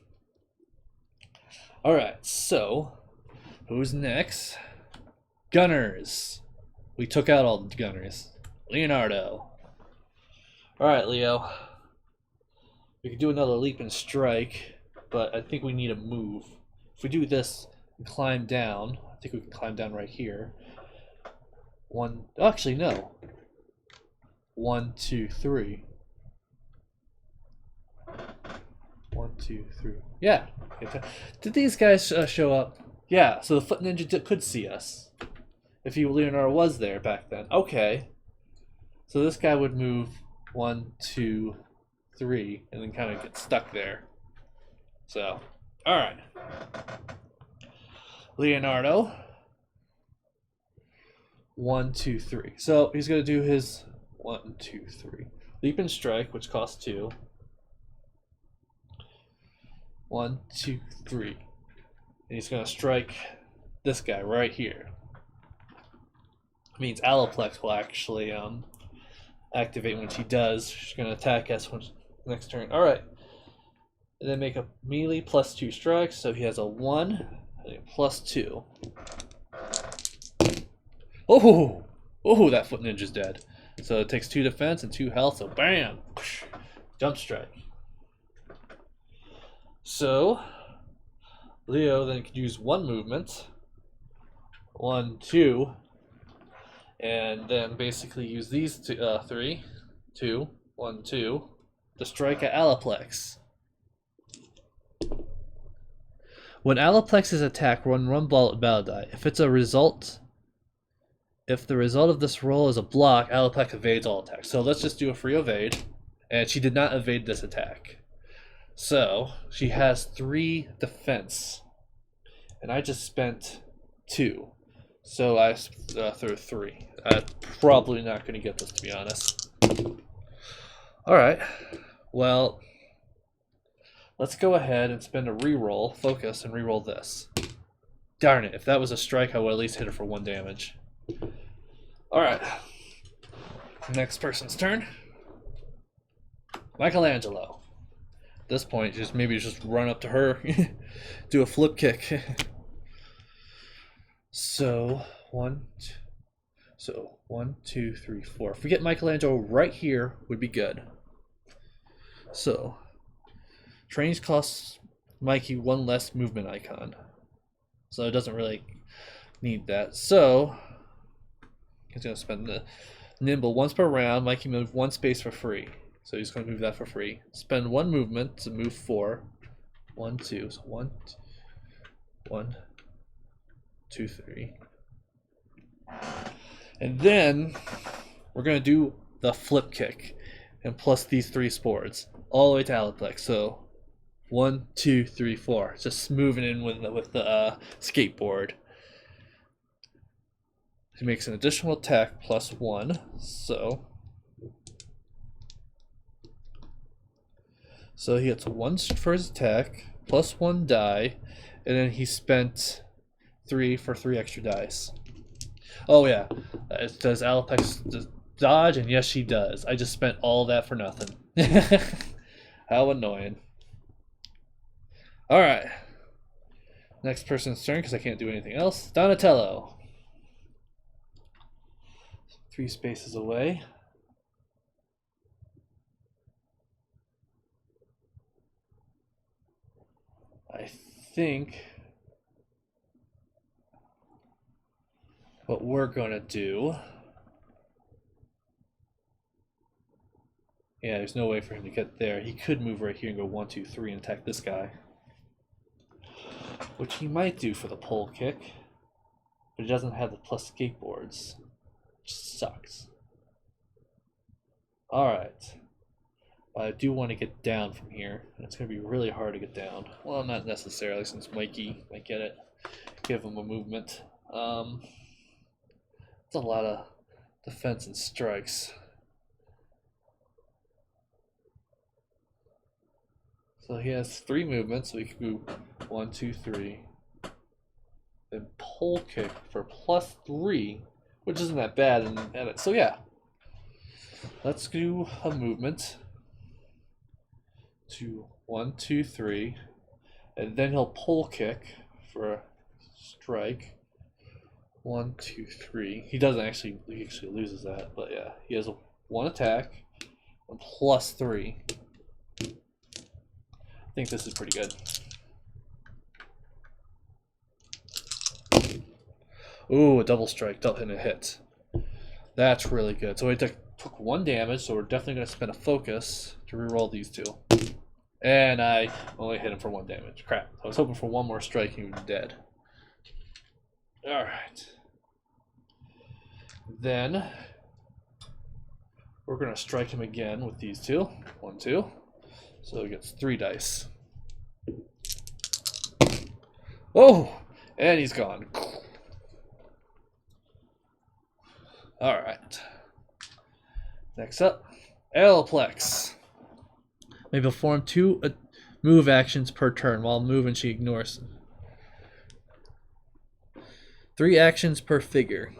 Alright, so, who's next? Gunners. We took out all the gunners. Leonardo. Alright, Leo. We could do another leap and strike, but I think we need a move. If we do this and climb down, I think we can climb down right here. Actually, no. 1, 2, 3. 1, 2, 3. Yeah. Did these guys show up? Yeah, so the Foot Ninja could see us. If Leonardo was there back then. Okay. So this guy would move 1, 2, 3, and then kind of get stuck there. So, alright. Leonardo. 1, 2, 3. So he's going to do his 1, 2, 3. Leap and strike, which costs 2. 1, 2, 3. And he's going to strike this guy right here. It means Alloplex will actually activate when she does. She's going to attack us next turn. Alright. And then make a melee +2 strikes, so he has a 1 and a +2. Oh! Oh, that Foot Ninja's dead. So it takes 2 defense and 2 health, so bam! Jump strike. So, Leo then could use 1 movement. 1, 2. And then basically use these 3. 2. 1, 2. To strike at Alloplex. When Alloplex is attacked, run battle die. If the result of this roll is a block, Alloplex evades all attacks. So let's just do a free evade. And she did not evade this attack. So she has 3 defense. And I just spent 2. So I threw 3. I'm probably not going to get this, to be honest. Alright. Well, let's go ahead and spend a reroll, focus, and reroll this. Darn it, if that was a strike, I would at least hit her for 1 damage. Alright. Next person's turn. Michelangelo. At this point, maybe just run up to her, do a flip kick. So, 1, 2, 3, 4. If we get Michelangelo right here, would be good. So, trains costs Mikey 1 less movement icon. So it doesn't really need that. So, he's going to spend Nimble. Once per round, Mikey move one space for free. So he's going to move that for free. Spend one movement to move 4. 1, 2. So 1, 2, 3. And then we're going to do the flip kick. And plus these 3 spores. All the way to Aliplex. So 1, 2, 3, 4. Just moving in with the skateboard. He makes an additional attack plus 1. So he gets 1 for his attack, plus 1 die, and then he spent 3 for 3 extra dice. Oh yeah, does Aliplex dodge? And yes, she does. I just spent all that for nothing. How annoying. Alright. Next person's turn, because I can't do anything else. Donatello. 3 spaces away. I think what we're gonna do, yeah, there's no way for him to get there. He could move right here and go 1, 2, 3 and attack this guy, which he might do for the pole kick, but he doesn't have the plus skateboards, which sucks. Alright. I do want to get down from here, and it's going to be really hard to get down. Well, not necessarily, since Mikey might get it. Give him a movement. It's a lot of defense and strikes. So he has 3 movements, so he can move 1, 2, 3. Then pole kick for plus 3, which isn't that bad. And so yeah, let's do a movement. To 1, 2, 3, and then he'll pole kick for a strike. 1, 2, 3. He doesn't actually. He actually loses that, but yeah, he has 1 attack and plus 3. I think this is pretty good. Ooh, a double strike, and a hit. That's really good. So he took 1 damage, so we're definitely going to spend a focus to reroll these 2. And I only hit him for 1 damage. Crap. I was hoping for 1 more strike and he would be dead. Alright. Then we're going to strike him again with these 2. 1, 2. So he gets 3 dice. Oh! And he's gone. Alright. Next up, Aliplex. May perform 2 move actions per turn. While moving, she ignores 3 actions per figure.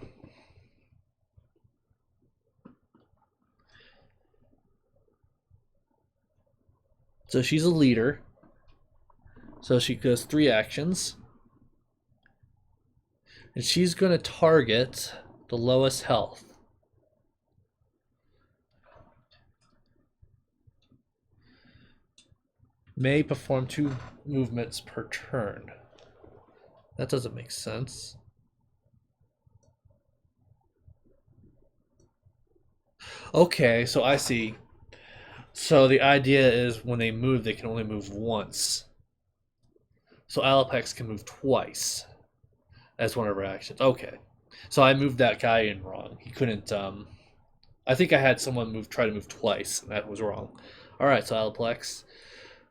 So she's a leader. So she does 3 actions. And she's going to target the lowest health. May perform 2 movements per turn. That doesn't make sense. Okay, so I see. So the idea is when they move, they can only move once. So Aliplex can move twice as one of her actions. Okay. So I moved that guy in wrong. He couldn't, I think I had someone try to move twice, and that was wrong. Alright, so Aliplex.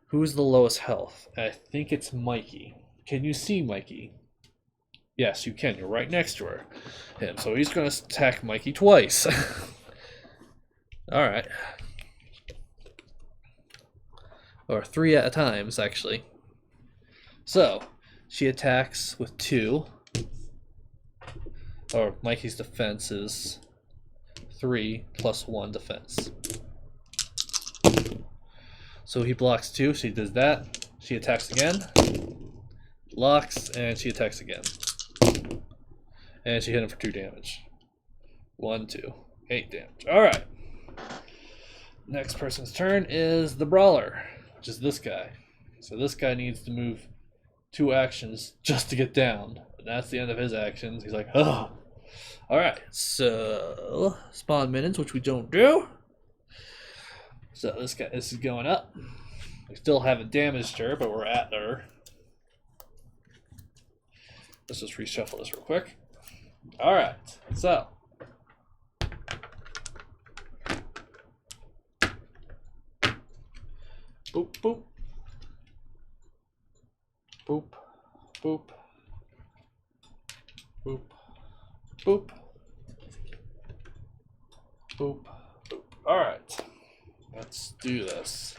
Who's the lowest health? I think it's Mikey. Can you see Mikey? Yes, you can. You're right next to him. So he's going to attack Mikey twice. Alright. Or 3 at a time, actually. So, she attacks with 2. Or Mikey's defense is 3 plus 1 defense. So he blocks 2, she does that. She attacks again. Blocks, and she attacks again. And she hit him for 2 damage. 1, 2, 8 damage. Alright. Next person's turn is the Brawler, which is this guy. So this guy needs to move 2 actions just to get down. And that's the end of his actions. He's like, oh. Alright, so spawn minions, which we don't do. So this is going up. We still haven't damaged her, but we're at her. Let's just reshuffle this real quick. Alright, so. Boop, boop. Boop, boop. Boop, boop. Boop, boop. Alright, let's do this.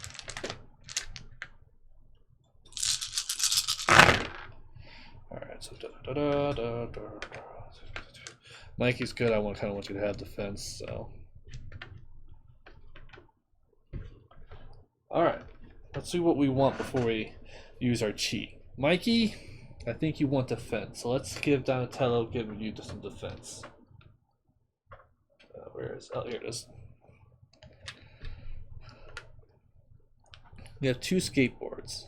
Alright, so Mikey's good. I kind of want you to have defense, so. Alright, let's see what we want before we use our cheat. Mikey, I think you want defense, so let's give Donatello give you some defense. Where is? Oh, here it is. You have 2 skateboards.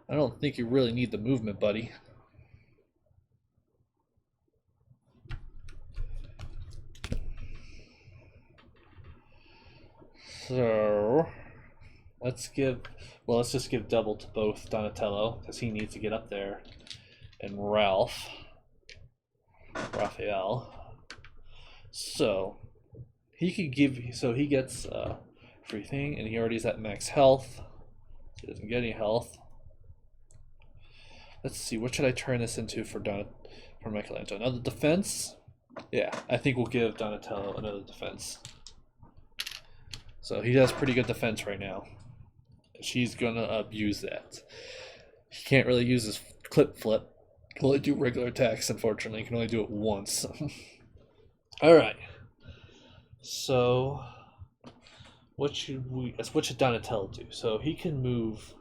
I don't think you really need the movement, buddy. So let's just give double to both Donatello because he needs to get up there, and Raphael. So he could he gets free thing, and he already is at max health. So he doesn't get any health. Let's see, what should I turn this into for Michelangelo? Another defense? Yeah, I think we'll give Donatello another defense. So he has pretty good defense right now. She's gonna abuse that. He can't really use his clip flip. He can only do regular attacks, unfortunately. He can only do it once. Alright. So what should Donatello do? So he can move.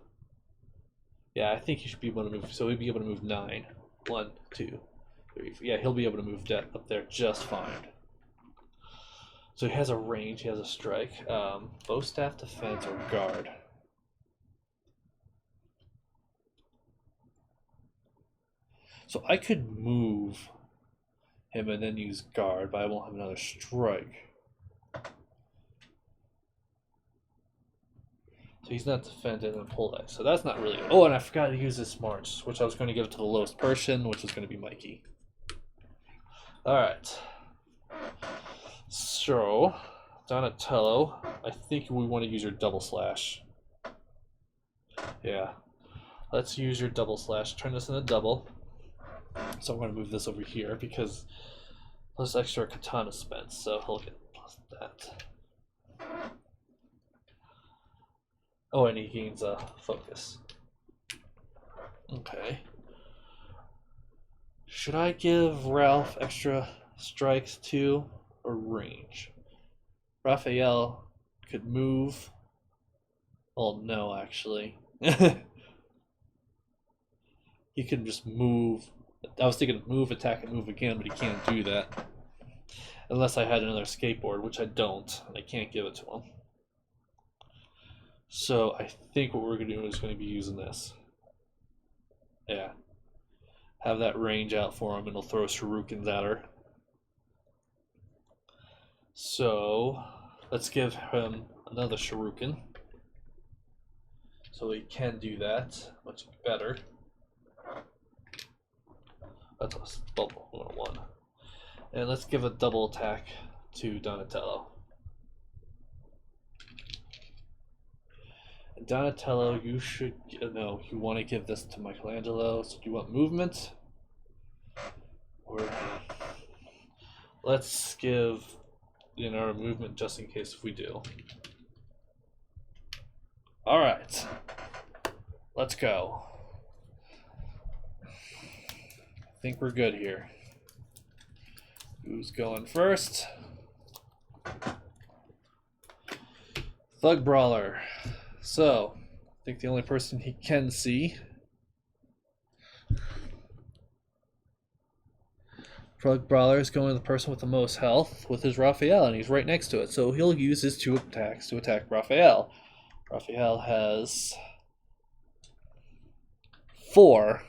Yeah, I think he should be able to move. So he'd be able to move 9. 1, 2, 3. Yeah, he'll be able to move that up there just fine. So he has a range, he has a strike. Bow staff, defense, or guard. So I could move him and then use guard, but I won't have another strike. So he's not defended and pull that. So that's not really good. Oh, and I forgot to use this march, which I was going to give it to the lowest person, which was going to be Mikey. Alright. So, Donatello, I think we want to use your double slash. Yeah. Let's use your double slash. Turn this into double. So I'm going to move this over here because plus extra katana spent. So he'll get plus that. Oh, and he gains a focus. Okay. Should I give Ralph extra strikes too, or range? Raphael could move. Oh no, actually. He can just move. I was thinking move, attack, and move again, but he can't do that. Unless I had another skateboard, which I don't, and I can't give it to him. So I think what we're going to do is going to be using this. Yeah. Have that range out for him, and he'll throw shurikens at her. So let's give him another shuriken. So he can do that much better. That's a double 101. And let's give a double attack to Donatello. And Donatello, you should no. You want to give this to Michelangelo. So do you want movement? Or let's give our movement just in case if we do. All right, let's go. I think we're good here. Who's going first? Thug Brawler. So, I think the only person he can see. Thug Brawler is going to the person with the most health with his Raphael, and he's right next to it. So he'll use his 2 attacks to attack Raphael. Raphael has 4.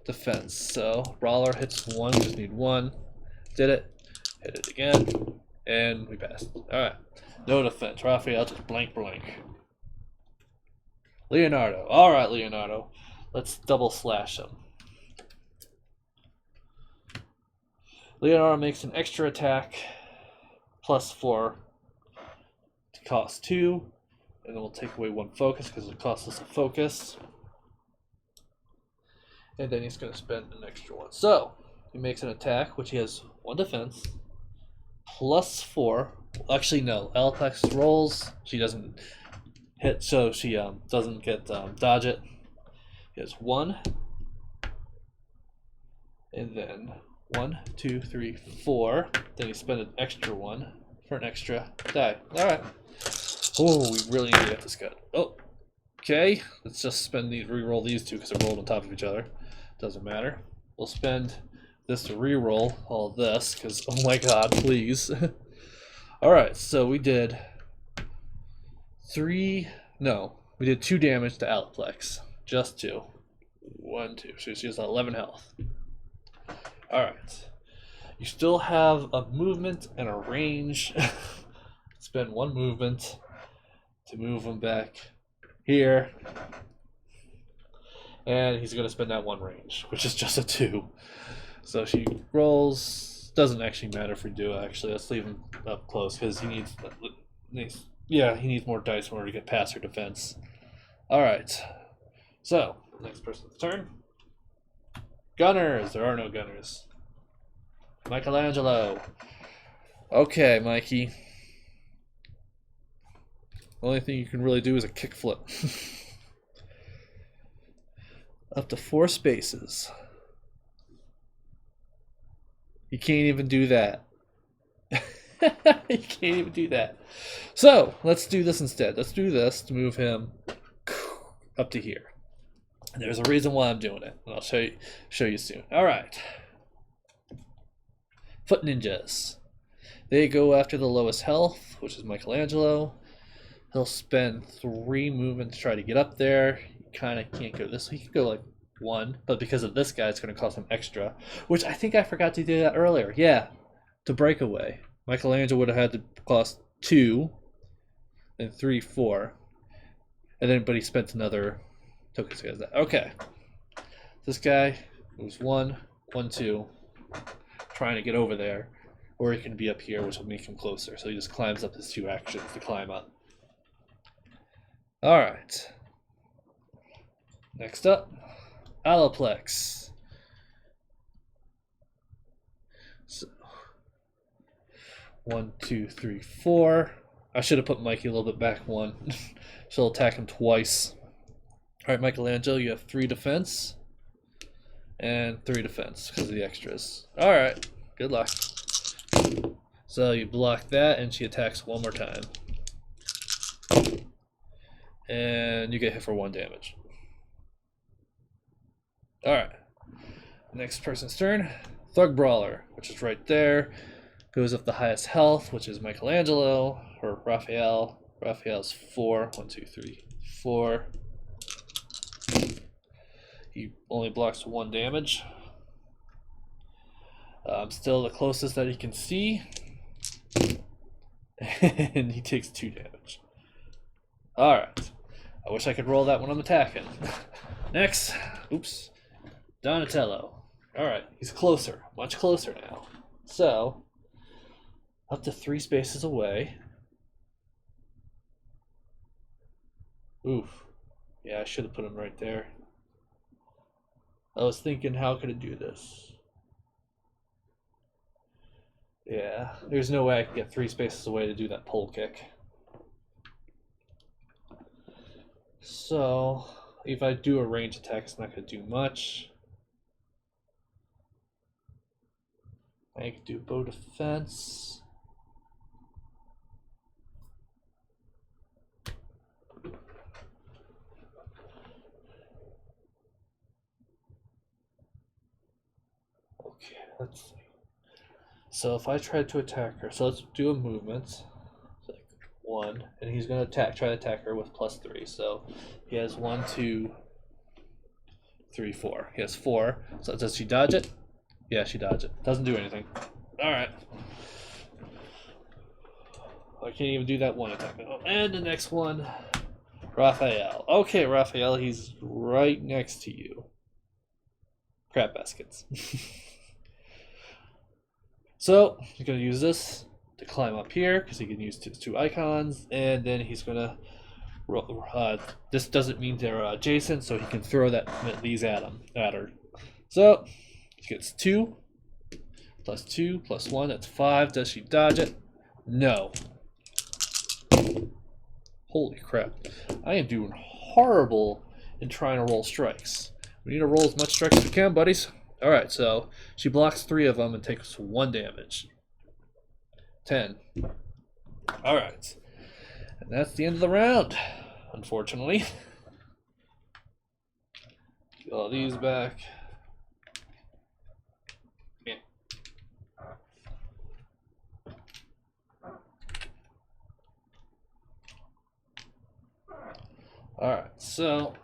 defense. So Brawler hits 1, we just need 1. Did it. Hit it again. And we passed. Alright. No defense. Raphael just blank. Leonardo. Alright, Leonardo. Let's double slash him. Leonardo makes an extra attack. +4 to cost 2. And then we'll take away 1 focus because it costs us a focus. And then he's going to spend an extra 1. So, he makes an attack, which he has 1 defense. +4. Actually, no. Alaplex rolls. She doesn't hit, so she doesn't get dodge it. He has 1. And then 1, 2, 3, 4. Then he spent an extra 1 for an extra die. Alright. Oh, we really need to get this cut. Oh, okay. Let's just spend these, re-roll these two because they're rolled on top of each other. Doesn't matter. We'll spend this to re-roll all this because, oh my god, please. Alright, so we did 2 damage to Alaplex. Just 2. 1, 2. So she has 11 health. Alright. You still have a movement and a range. Spend 1 movement to move him back here. And he's going to spend that 1 range, which is just a 2. So she rolls. Doesn't actually matter if we do, actually. Let's leave him up close because he needs more dice in order to get past her defense. Alright. So, next person's turn. Gunners. There are no gunners. Michelangelo. Okay, Mikey. The only thing you can really do is a kickflip. Up to 4 spaces. You can't even do that. You can't even do that. So, let's do this instead. Let's do this to move him up to here. And there's a reason why I'm doing it. And I'll show you soon. Alright. Foot ninjas. They go after the lowest health, which is Michelangelo. He'll spend 3 movement to try to get up there. He kind of can't go this way. He can go like 1, but because of this guy, it's going to cost him extra. Which I think I forgot to do that earlier. Yeah, to breakaway. Michelangelo would have had to cost 2, and 3, 4, and then but he spent another token to get that. Okay, this guy moves 1, 1, 2, trying to get over there, or he can be up here, which will make him closer. So he just climbs up his 2 actions to climb up. Alright. Next up, Alaplex. So, 1, 2, 3, 4. I should have put Mikey a little bit back 1. She'll attack him twice. Alright, Michelangelo, you have 3 defense. And 3 defense because of the extras. Alright, good luck. So you block that and she attacks 1 more time. And you get hit for 1 damage. Alright. Next person's turn. Thug Brawler, which is right there. Goes up the highest health, which is Michelangelo, or Raphael. Raphael's 4. 1, 2, 3, 4. He only blocks 1 damage. Still the closest that he can see. And he takes 2 damage. Alright. I wish I could roll that when I'm attacking. Next. Oops. Donatello. Alright, he's closer. Much closer now. So, up to 3 spaces away. Oof. Yeah, I should have put him right there. I was thinking, how could it do this? Yeah, there's no way I can get 3 spaces away to do that pole kick. So, if I do a range attack, it's not going to do much. I can do bow defense. Okay, let's see. So if I try to attack her, so let's do a movement. So like 1, and he's going to try to attack her with +3. So he has 1, 2, 3, 4. He has 4. So does she dodge it? Yeah, she dodged it. Doesn't do anything. Alright. I can't even do that one attack. Oh, and the next one, Raphael. Okay, Raphael, he's right next to you. Crap baskets. So, he's going to use this to climb up here, because he can use his 2 icons, and then he's going to... this doesn't mean they're adjacent, so he can throw these at her. So, he gets 2, plus 2, plus 1, that's 5. Does she dodge it? No. Holy crap. I am doing horrible in trying to roll strikes. We need to roll as much strikes as we can, buddies. Alright, so she blocks 3 of them and takes 1 damage. 10. Alright. And that's the end of the round, unfortunately. Get all these back. Yeah. Alright, so...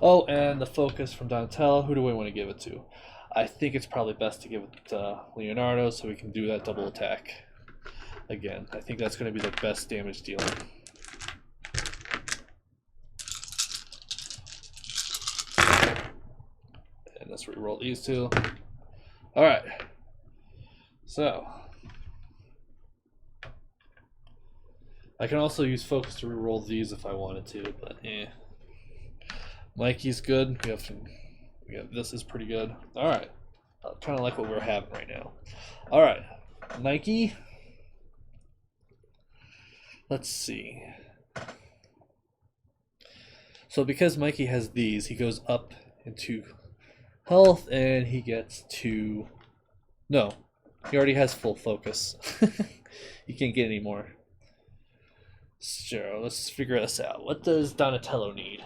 Oh, and the focus from Donatello, who do we want to give it to? I think it's probably best to give it to Leonardo so we can do that double attack again. I think that's going to be the best damage dealing. And let's re-roll these 2. Alright. So... I can also use focus to re-roll these if I wanted to, but eh. Mikey's good. This is pretty good. Alright. Kind of like what we're having right now. Alright. Mikey. Let's see. So because Mikey has these, he goes up into health and he gets to... No. He already has full focus. He can't get any more. So let's figure this out. What does Donatello need?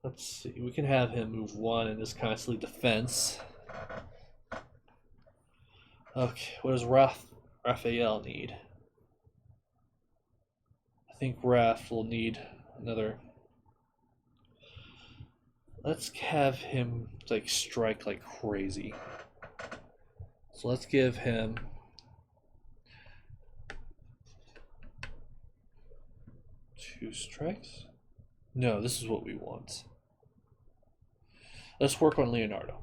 Let's see, we can have him move 1 and just constantly defense. Okay, what does Raphael need? I think Raph will need another... Let's have him like strike like crazy. So let's give him... 2 strikes? No, this is what we want. Let's work on Leonardo.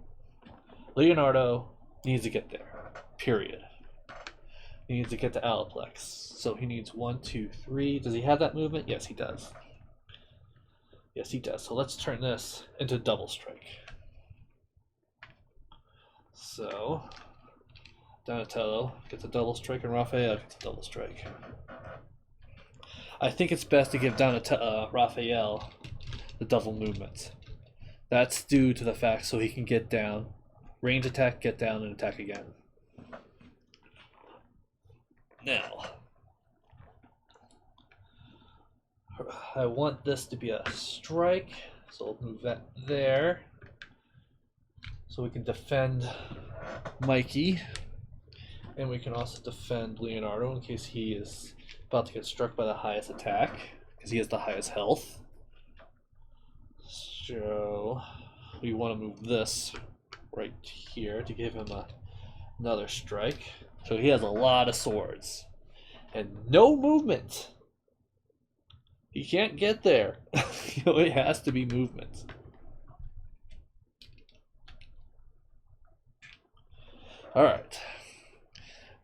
Leonardo needs to get there. Period. He needs to get to Aliplex. So he needs 1, 2, 3. Does he have that movement? Yes, he does. Yes, he does. So let's turn this into double strike. So Donatello gets a double strike and Raphael gets a double strike. I think it's best to give Raphael the double movement. That's due to the fact so he can get down, range attack, get down, and attack again. Now, I want this to be a strike, so I'll move that there. So we can defend Mikey, and we can also defend Leonardo in case he is about to get struck by the highest attack, because he has the highest health. So we want to move this right here to give him another strike. So he has a lot of swords and no movement. He can't get there. It has to be movement. All right,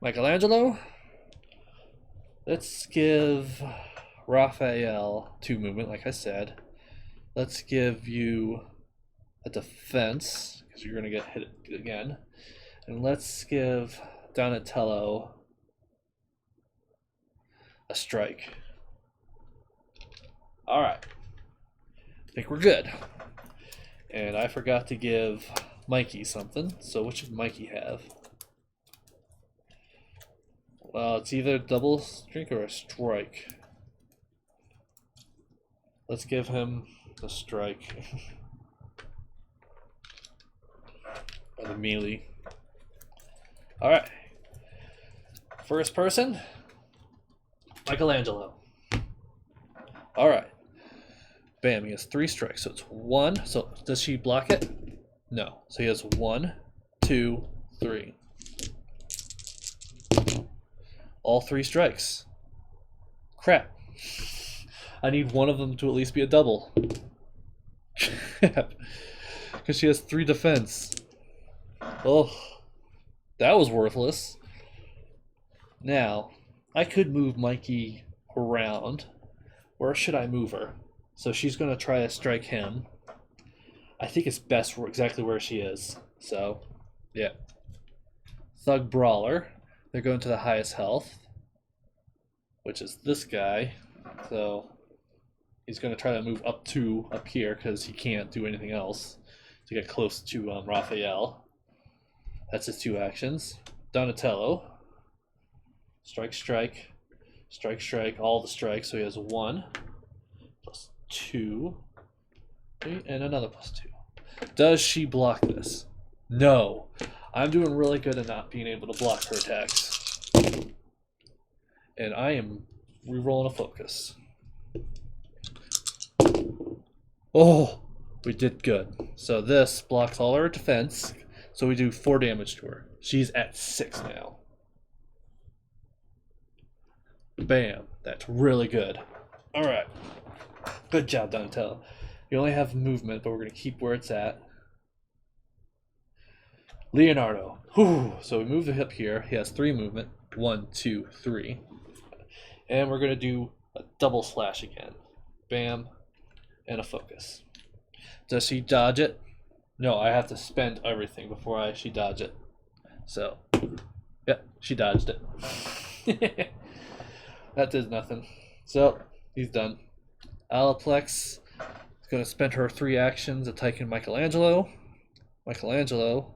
Michelangelo. Let's give Raphael 2 movement, like I said. Let's give you a defense, because you're going to get hit again. And let's give Donatello a strike. Alright. I think we're good. And I forgot to give Mikey something. So what should Mikey have? Well, it's either double strike or a strike. Let's give him the strike. Or the melee. Alright. First person, Michelangelo. Alright. Bam, he has 3 strikes. So it's 1. So does she block it? No. So he has 1, 2, 3. All 3 strikes. Crap. I need one of them to at least be a double. Because she has 3 defense. Oh, that was worthless. Now, I could move Mikey around. Where should I move her? So she's going to try to strike him. I think it's best for exactly where she is. So, yeah. Thug Brawler. They're going to the highest health, which is this guy. So he's going to try to move up here because he can't do anything else to get close to Raphael. That's his 2 actions. Donatello. Strike, strike, strike, strike, all the strikes. So he has 1, plus 2, 3, and another plus 2. Does she block this? No. I'm doing really good at not being able to block her attacks. And I am re-rolling a focus. Oh, we did good. So this blocks all our defense. So we do 4 damage to her. She's at 6 now. Bam. That's really good. Alright. Good job, Donatello. You only have movement, but we're going to keep where it's at. Leonardo. Whew. So we move the hip here. He has 3 movement. 1, 2, 3. And we're going to do a double slash again. Bam. And a focus. Does she dodge it? No, I have to spend everything before she dodge it. So, yeah, she dodged it. That did nothing. So, he's done. Aliplex is going to spend her 3 actions attacking Michelangelo. Michelangelo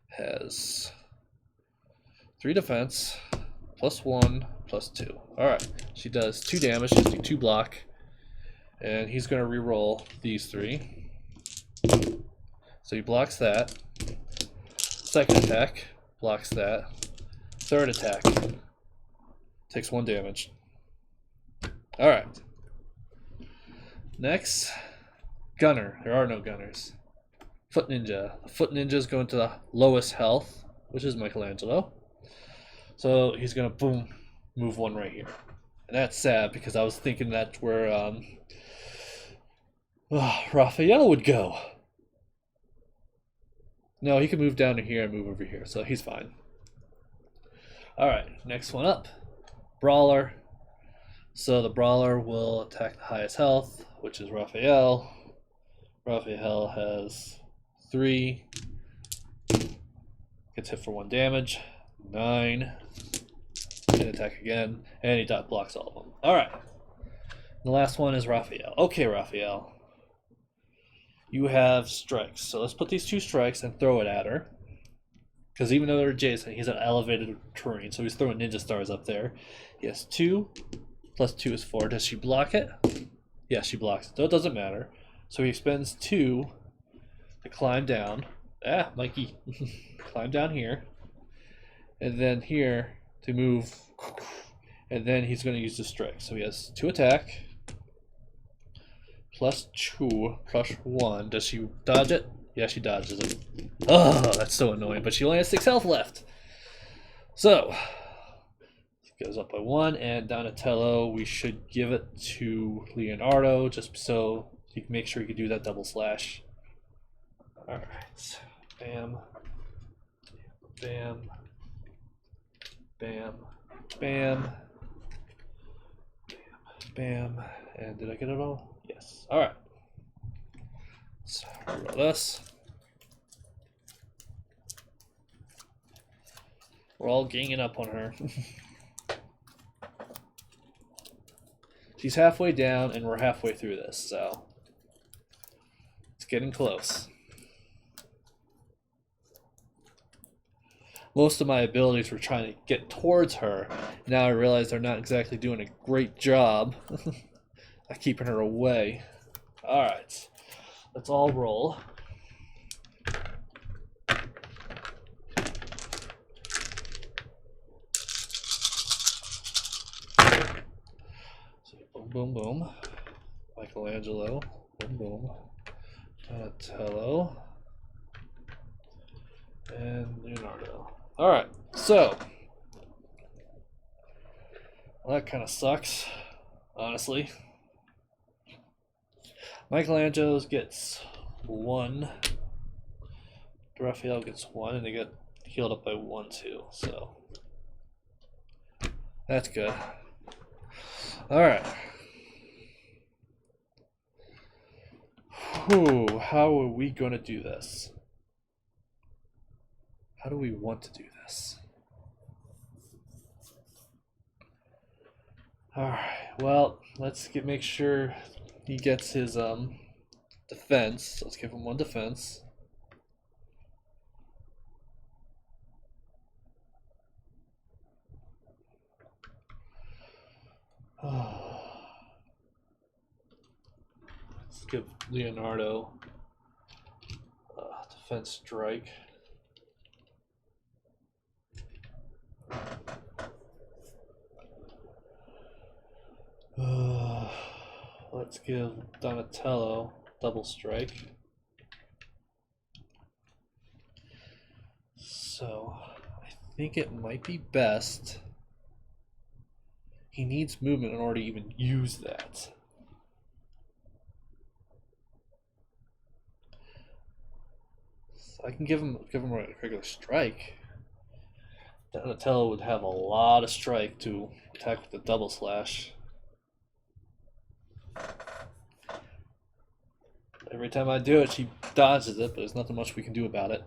has 3 defense, plus 1, plus 2. Alright, she does 2 damage, she's doing 2 block. And he's going to re-roll these 3. So he blocks that. Second attack, blocks that. Third attack, takes 1 damage. Alright. Next, Gunner. There are no Gunners. Foot Ninja. The Foot Ninja is going to the lowest health, which is Michelangelo. So he's going to, boom, move 1 right here. And that's sad because I was thinking that's where Raphael would go. No, he can move down to here and move over here, so he's fine. Alright, next one up. Brawler. So the Brawler will attack the highest health, which is Raphael. Raphael has 3. Gets hit for 1 damage. 9. And attack again. And he dot blocks all of them. Alright. The last one is Raphael. Okay, Raphael. You have strikes. So let's put these 2 strikes and throw it at her. Because even though they're adjacent, he's an elevated terrain. So he's throwing ninja stars up there. He has 2. Plus 2 is 4. Does she block it? Yeah, she blocks it. So it doesn't matter. So he spends 2 to climb down. Ah, Mikey. Climb down here. And then here to move. And then he's going to use the strike. So he has 2 attack. Plus 2, plus 1. Does she dodge it? Yeah, she dodges it. Oh, that's so annoying. But she only has 6 health left. So, goes up by 1. And Donatello, we should give it to Leonardo just so he can make sure he can do that double slash. Alright. Bam. Bam. Bam. Bam. Bam. And did I get it all? Yes. Alright. Let's reroll this. We're all ganging up on her. She's halfway down and we're halfway through this, so it's getting close. Most of my abilities were trying to get towards her. Now I realize they're not exactly doing a great job at keeping her away. Alright, let's all roll. So boom, boom, boom. Michelangelo. Boom, boom. Donatello. And Leonardo. Alright, so. Well, that kind of sucks, honestly. Michelangelo gets 1. Raphael gets 1, and they get healed up by 1 too, so. That's good. Alright. How are we going to do this? How do we want to do this? Alright, well, let's make sure he gets his defense. Let's give him 1 defense. Let's give Leonardo defense strike. Let's give Donatello double strike. So I think it might be best. He needs movement in order to even use that. So I can give him a regular strike. Donatello would have a lot of strike to attack with the double slash. Every time I do it, she dodges it, but there's nothing much we can do about it.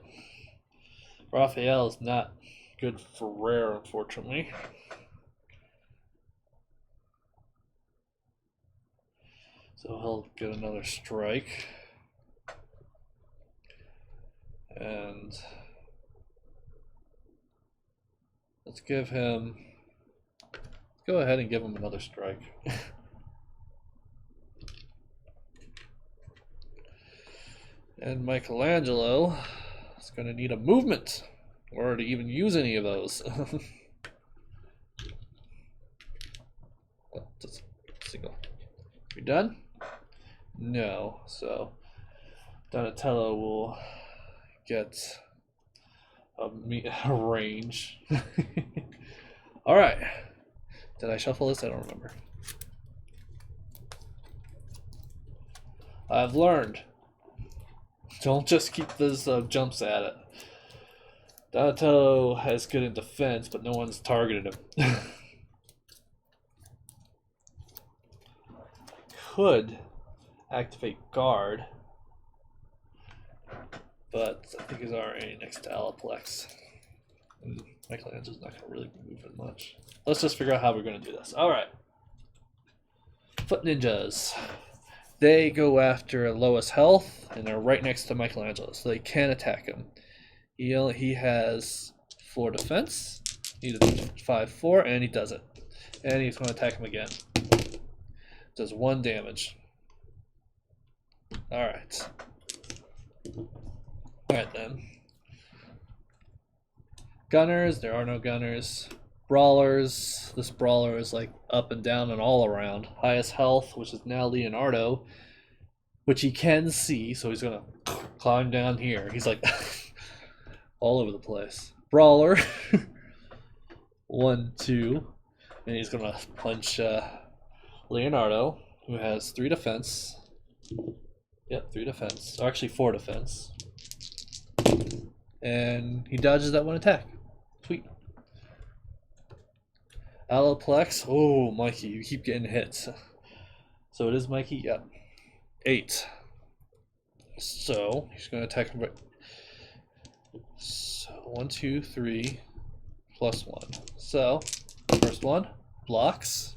Raphael is not good for rare, unfortunately. So he'll get another strike. And let's go ahead and give him another strike. And Michelangelo is going to need a movement in order to even use any of those. Just single. You done? No. So Donatello will get a range. All right. Did I shuffle this? I don't remember. I've learned. Don't just keep those jumps at it. Donatello has good in defense, but no one's targeted him. Could activate guard, but I think he's already next to Aliplex. Michelangelo's not going to really be moving much. Let's just figure out how we're going to do this. Alright. Foot ninjas. They go after lowest health, and they're right next to Michelangelo, so they can attack him. He has 4 defense. He does 5-4, and he does it. And he's going to attack him again. Does 1 damage. Alright. Alright then. Gunners, there are no gunners. Brawlers, this brawler is like up and down and all around. Highest health, which is now Leonardo, which he can see, so he's gonna climb down here. He's like all over the place. Brawler, 1, 2, and he's gonna punch Leonardo, who has 3 defense. Yep, 3 defense. Or actually 4 defense. And he dodges that 1 attack. Sweet. Aliplex. Oh, Mikey, you keep getting hits. So it is Mikey. Yep. 8. So he's going to attack him. So 1, 2, 3, plus 1. So first one blocks.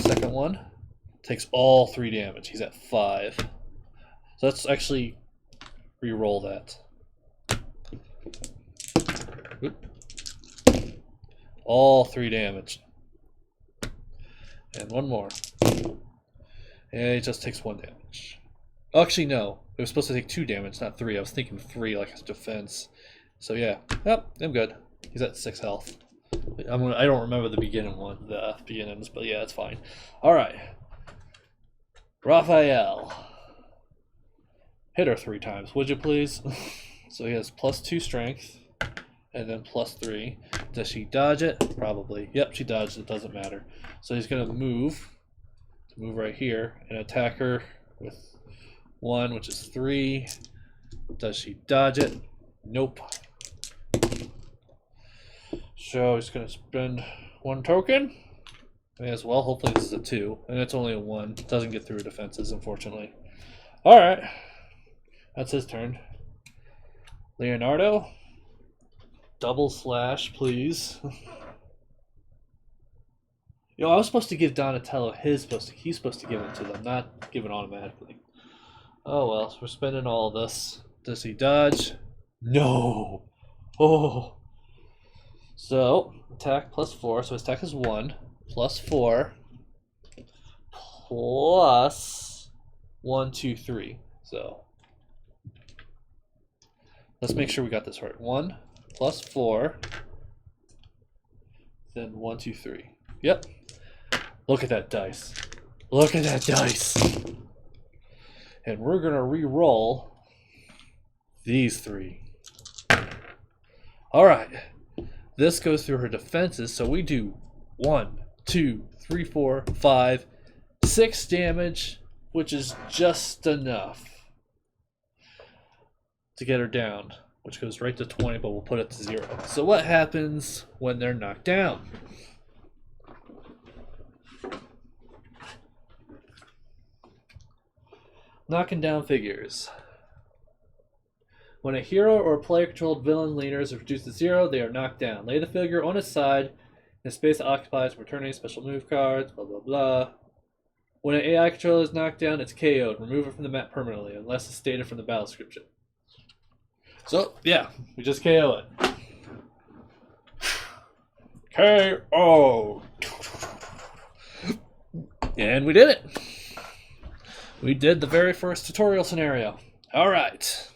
Second one takes all 3 damage. He's at 5. So let's actually re-roll that. Oop. All 3 damage. And 1 more. And it just takes 1 damage. Actually, no. It was supposed to take 2 damage, not 3. I was thinking 3 like his defense. So yeah. Yep, I'm good. He's at 6 health. I don't remember the beginning one, the beginnings, but yeah, it's fine. Alright. Raphael. Hit her 3 times, would you please? So he has +2 strength, and then +3. Does she dodge it? Probably. Yep, she dodged it, doesn't matter. So he's going to move right here, and attack her with 1, which is 3. Does she dodge it? Nope. So he's going to spend 1 token. May as well. Hopefully this is a 2, and it's only a 1. Doesn't get through defenses, unfortunately. Alright. That's his turn. Leonardo. Double slash, please. You know, I was supposed to give Donatello he's supposed to give it to them, not give it automatically. Oh well, so we're spending all this. Does he dodge? No! Oh! So, attack +4, so his attack is 1, +4, plus 1, 2, 3. So, let's make sure we got this right. 1 +4, then 1, 2, 3. Yep. Look at that dice. Look at that dice. And we're going to re-roll these 3. Alright. This goes through her defenses, so we do 1, 2, 3, 4, 5, 6 damage, which is just enough to get her down, which goes right to 20, but we'll put it to 0. So what happens when they're knocked down? Knocking down figures. When a hero or player-controlled villain leader is reduced to 0, they are knocked down. Lay the figure on its side in the space it occupies, return any special move cards, blah blah blah. When an AI controller is knocked down, it's KO'd. Remove it from the map permanently, unless it's stated from the battle description. So, yeah, we just KO it. KO! And we did it! We did the very first tutorial scenario. Alright.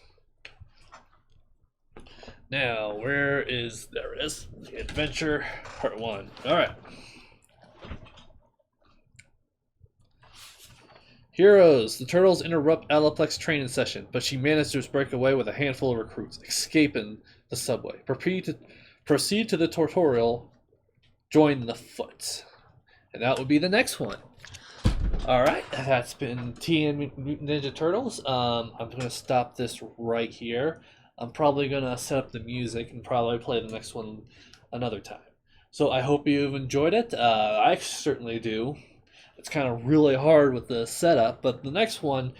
Now, there it is. The adventure, part 1. Alright. Heroes. The turtles interrupt Aliplex training session, but she manages to break away with a handful of recruits, escaping the subway. Proceed to the tutorial. Join the foot. And that would be the next one. Alright, that's been TN Mutant Ninja Turtles. I'm going to stop this right here. I'm probably going to set up the music and probably play the next one another time. So I hope you've enjoyed it. I certainly do. It's kind of really hard with the setup, but the next one,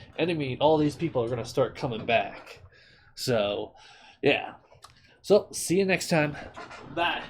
all these people are going to start coming back. So, yeah. So, see you next time. Bye.